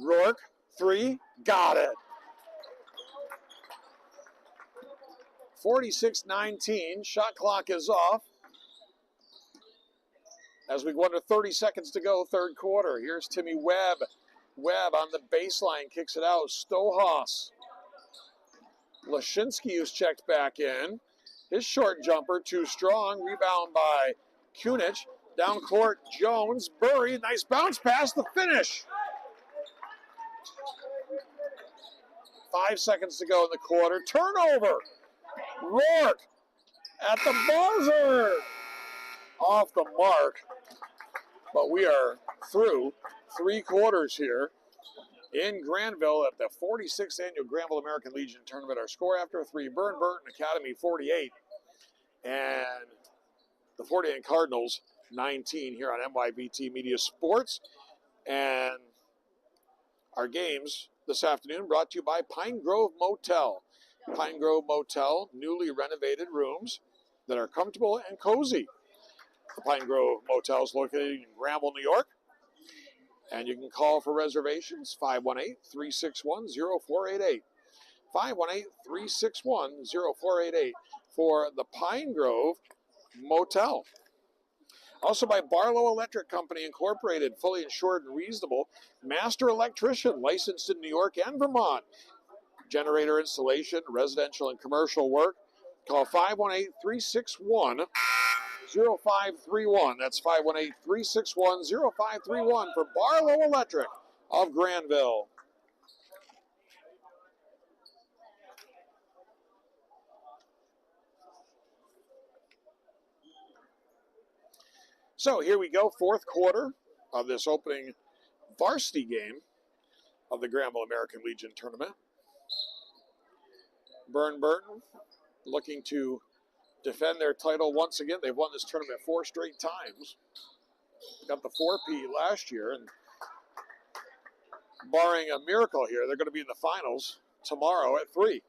Rourke, 3, got it. 46-19, shot clock is off. As we go under 30 seconds to go, third quarter. Here's Timmy Webb. Webb on the baseline, kicks it out. Stohaus. Lashinsky, who's checked back in. His short jumper, too strong. Rebound by Kunich. Down court, Jones. Burry, nice bounce pass, the finish. 5 seconds to go in the quarter. Turnover. Rourke at the buzzer. Off the mark. But we are through 3 quarters here in Granville at the 46th Annual Granville American Legion Tournament. Our score after 3, Burr and Burton Academy 48, and the Fort Ann Cardinals 19 here on MYBT Media Sports. And our games this afternoon brought to you by Pine Grove Motel. Pine Grove Motel, newly renovated rooms that are comfortable and cozy. The Pine Grove Motel is located in Granville, New York. And you can call for reservations, 518-361-0488. 518-361-0488 for the Pine Grove Motel. Also by Barlow Electric Company Incorporated, fully insured and reasonable, master electrician licensed in New York and Vermont. Generator installation, residential and commercial work. Call 518-361-0531. That's 518-361-0531 for Barlow Electric of Granville. So here we go, fourth quarter of this opening varsity game of the Granville American Legion tournament. Burton looking to defend their title once again. They've won this tournament 4 straight times. Got the 4P last year, and barring a miracle here, they're going to be in the finals tomorrow at 3.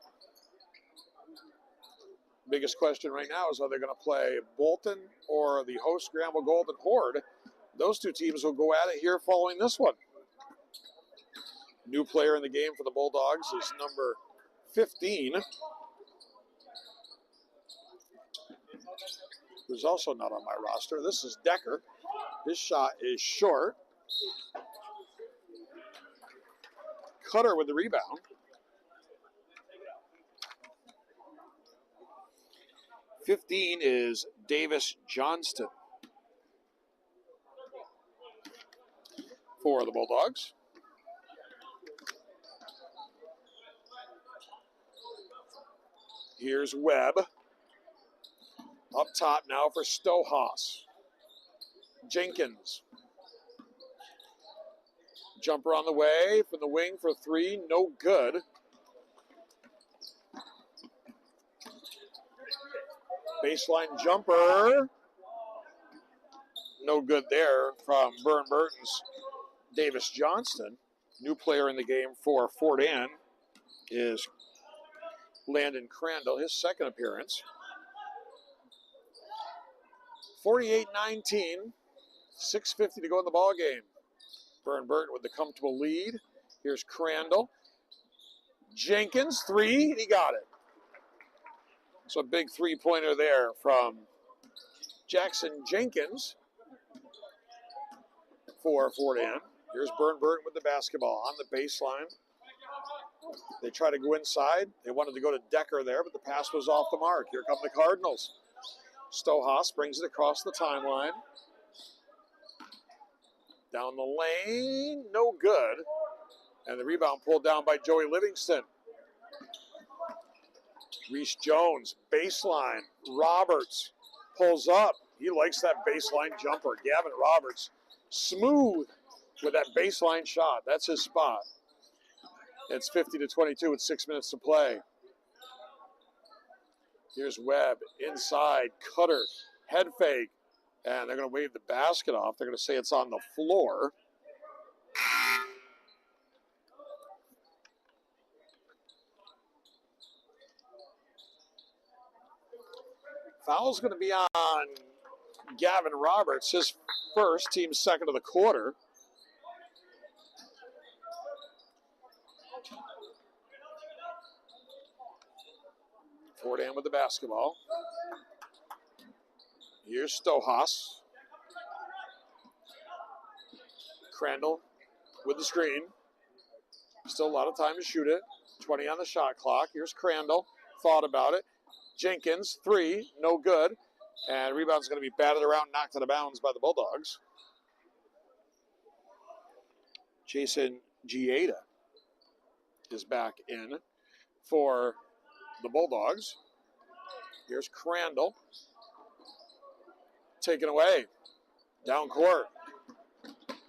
Biggest question right now is whether they're going to play Bolton or the host Granville Golden Horde. Those two teams will go at it here following this one. New player in the game for the Bulldogs is number 15, who's also not on my roster. This is Decker. His shot is short. Cutter with the rebound. 15 is Davis Johnston for the Bulldogs. Here's Webb. Up top now for Stohas. Jenkins. Jumper on the way from the wing for 3. No good. Baseline jumper. No good there from Burton's Davis Johnston. New player in the game for Fort Ann is Landon Crandall, his second appearance. 48-19, 6:50 to go in the ball game. Burton with the comfortable lead. Here's Crandall. Jenkins, 3, and he got it. So a big 3-pointer there from Jackson Jenkins for Fort Ann. Here's Burton with the basketball on the baseline. They try to go inside. They wanted to go to Decker there, but the pass was off the mark. Here come the Cardinals. Stohas brings it across the timeline. Down the lane, no good. And the rebound pulled down by Joey Livingston. Reese Jones, baseline. Roberts pulls up. He likes that baseline jumper. Gavin Roberts, smooth with that baseline shot. That's his spot. It's 50-22 with 6 minutes to play. Here's Webb inside. Cutter, head fake. And they're going to wave the basket off. They're going to say it's on the floor. Foul's going to be on Gavin Roberts, his first, team second of the quarter. Fort Ann with the basketball. Here's Stohas. Crandall with the screen. Still a lot of time to shoot it. 20 on the shot clock. Here's Crandall. Thought about it. Jenkins, 3, no good. And rebound's going to be batted around, knocked out of bounds by the Bulldogs. Jason Gieda is back in for the Bulldogs. Here's Crandall. Taken away. Down court.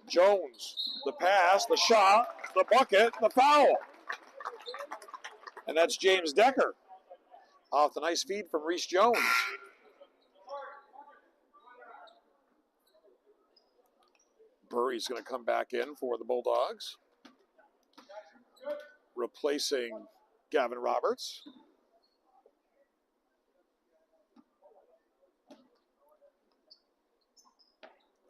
Jones. The pass, the shot, the bucket, the foul. And that's James Decker. Off the nice feed from Reese Jones. Burry's going to come back in for the Bulldogs. Replacing Gavin Roberts.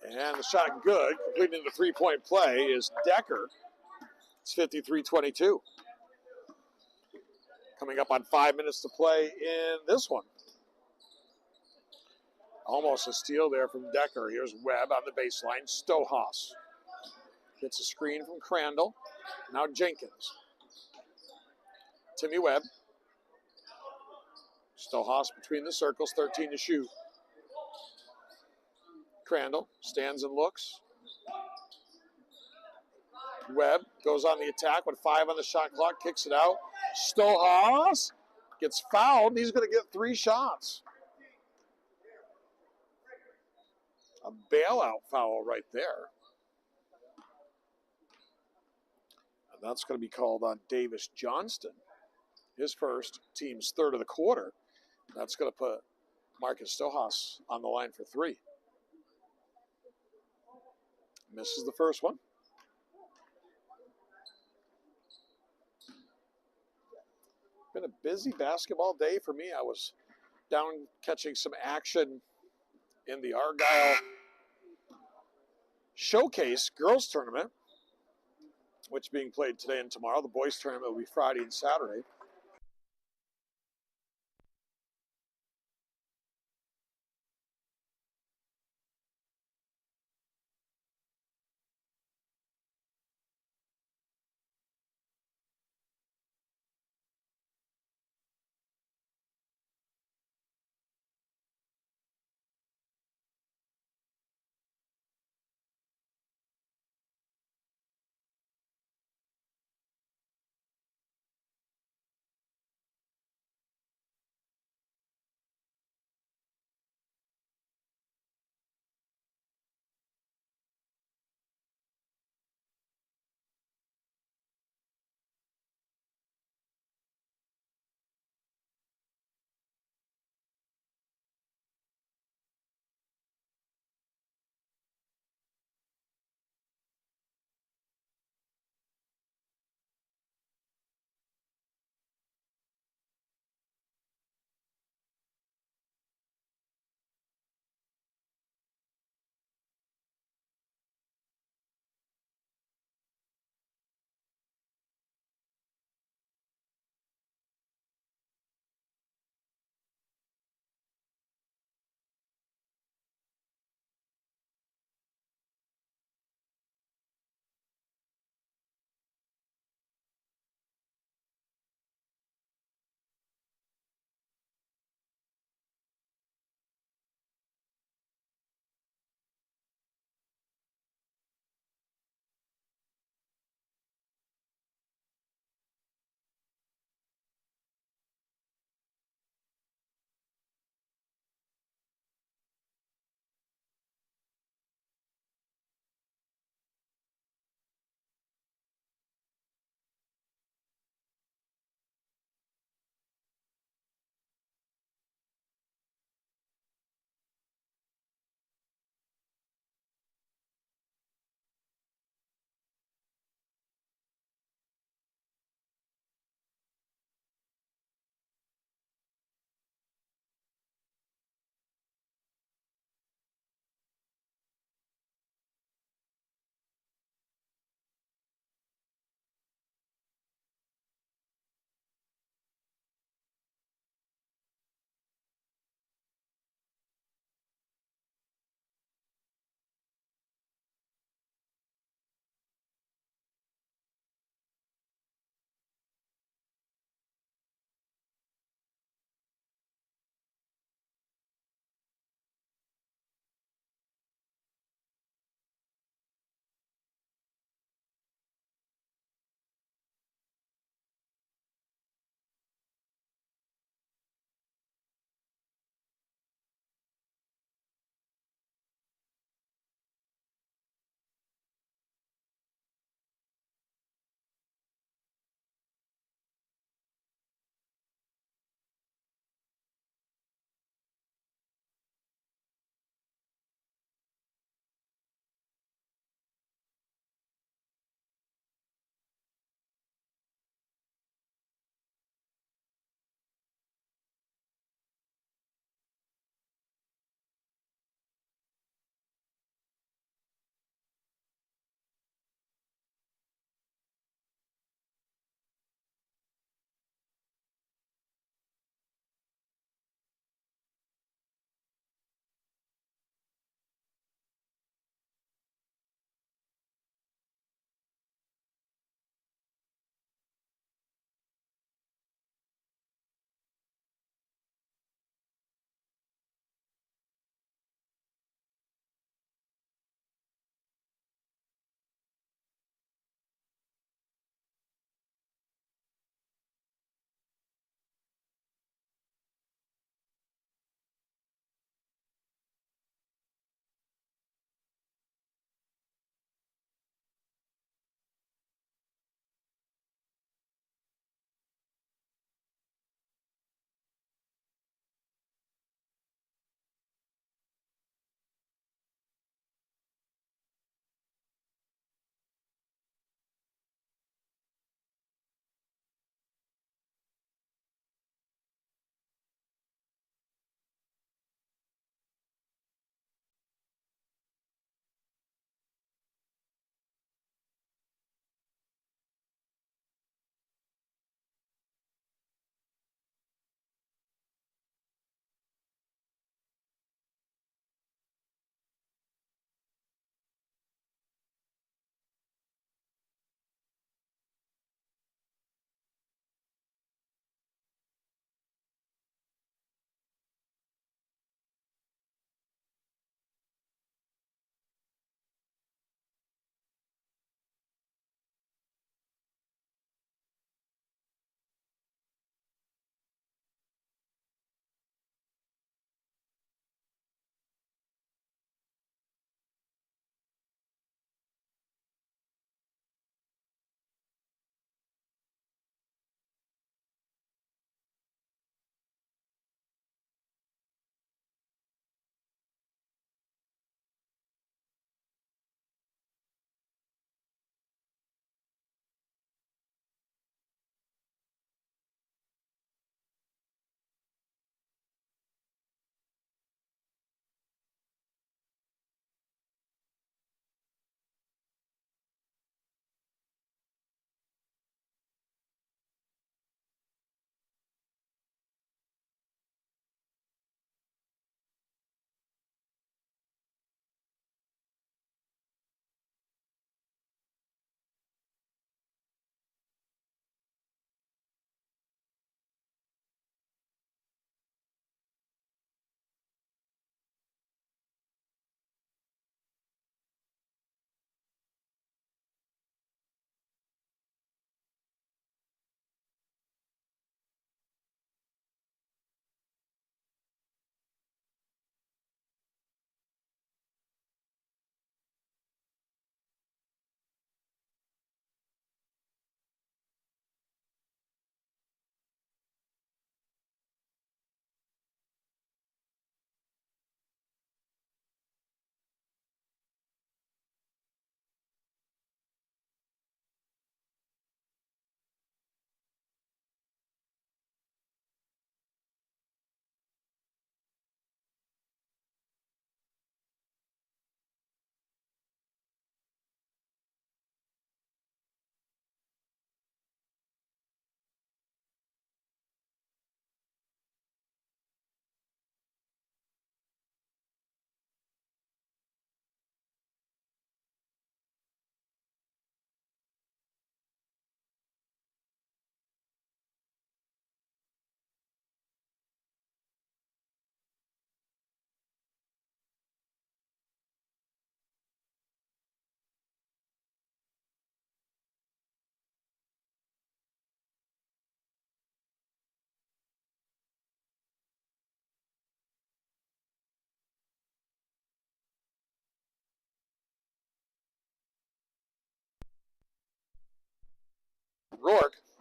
And the shot good. Completing the three-point play is Decker. It's 53-22. Coming up on 5 minutes to play in this one. Almost a steal there from Decker. Here's Webb on the baseline. Stohas gets a screen from Crandall. Now Jenkins. Timmy Webb. Stohas between the circles, 13 to shoot. Crandall stands and looks. Webb goes on the attack with 5 on the shot clock, kicks it out. Stohas gets fouled, and he's going to get 3 shots. A bailout foul right there. And that's going to be called on Davis Johnston. His first, team's third of the quarter. That's going to put Marcus Stohas on the line for 3. Misses the first one. Been a busy basketball day for me. I was down catching some action in the Argyle Showcase Girls Tournament, which is being played today and tomorrow. The boys tournament will be Friday and Saturday.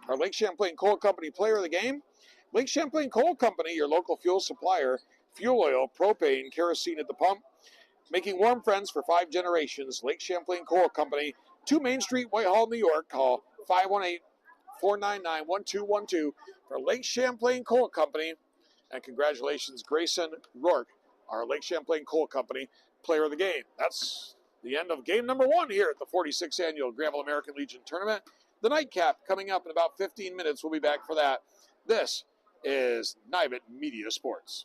Our Lake Champlain Coal Company player of the game, Lake Champlain Coal Company, your local fuel supplier, fuel oil, propane, kerosene at the pump, making warm friends for 5 generations. Lake Champlain Coal Company, 2 Main Street, Whitehall, New York. Call 518-499-1212 for Lake Champlain Coal Company. And congratulations, Grayson Rourke, our Lake Champlain Coal Company player of the game. That's the end of game number 1 here at the 46th Annual Granville American Legion Tournament. The nightcap coming up in about 15 minutes. We'll be back for that. This is Nibet Media Sports.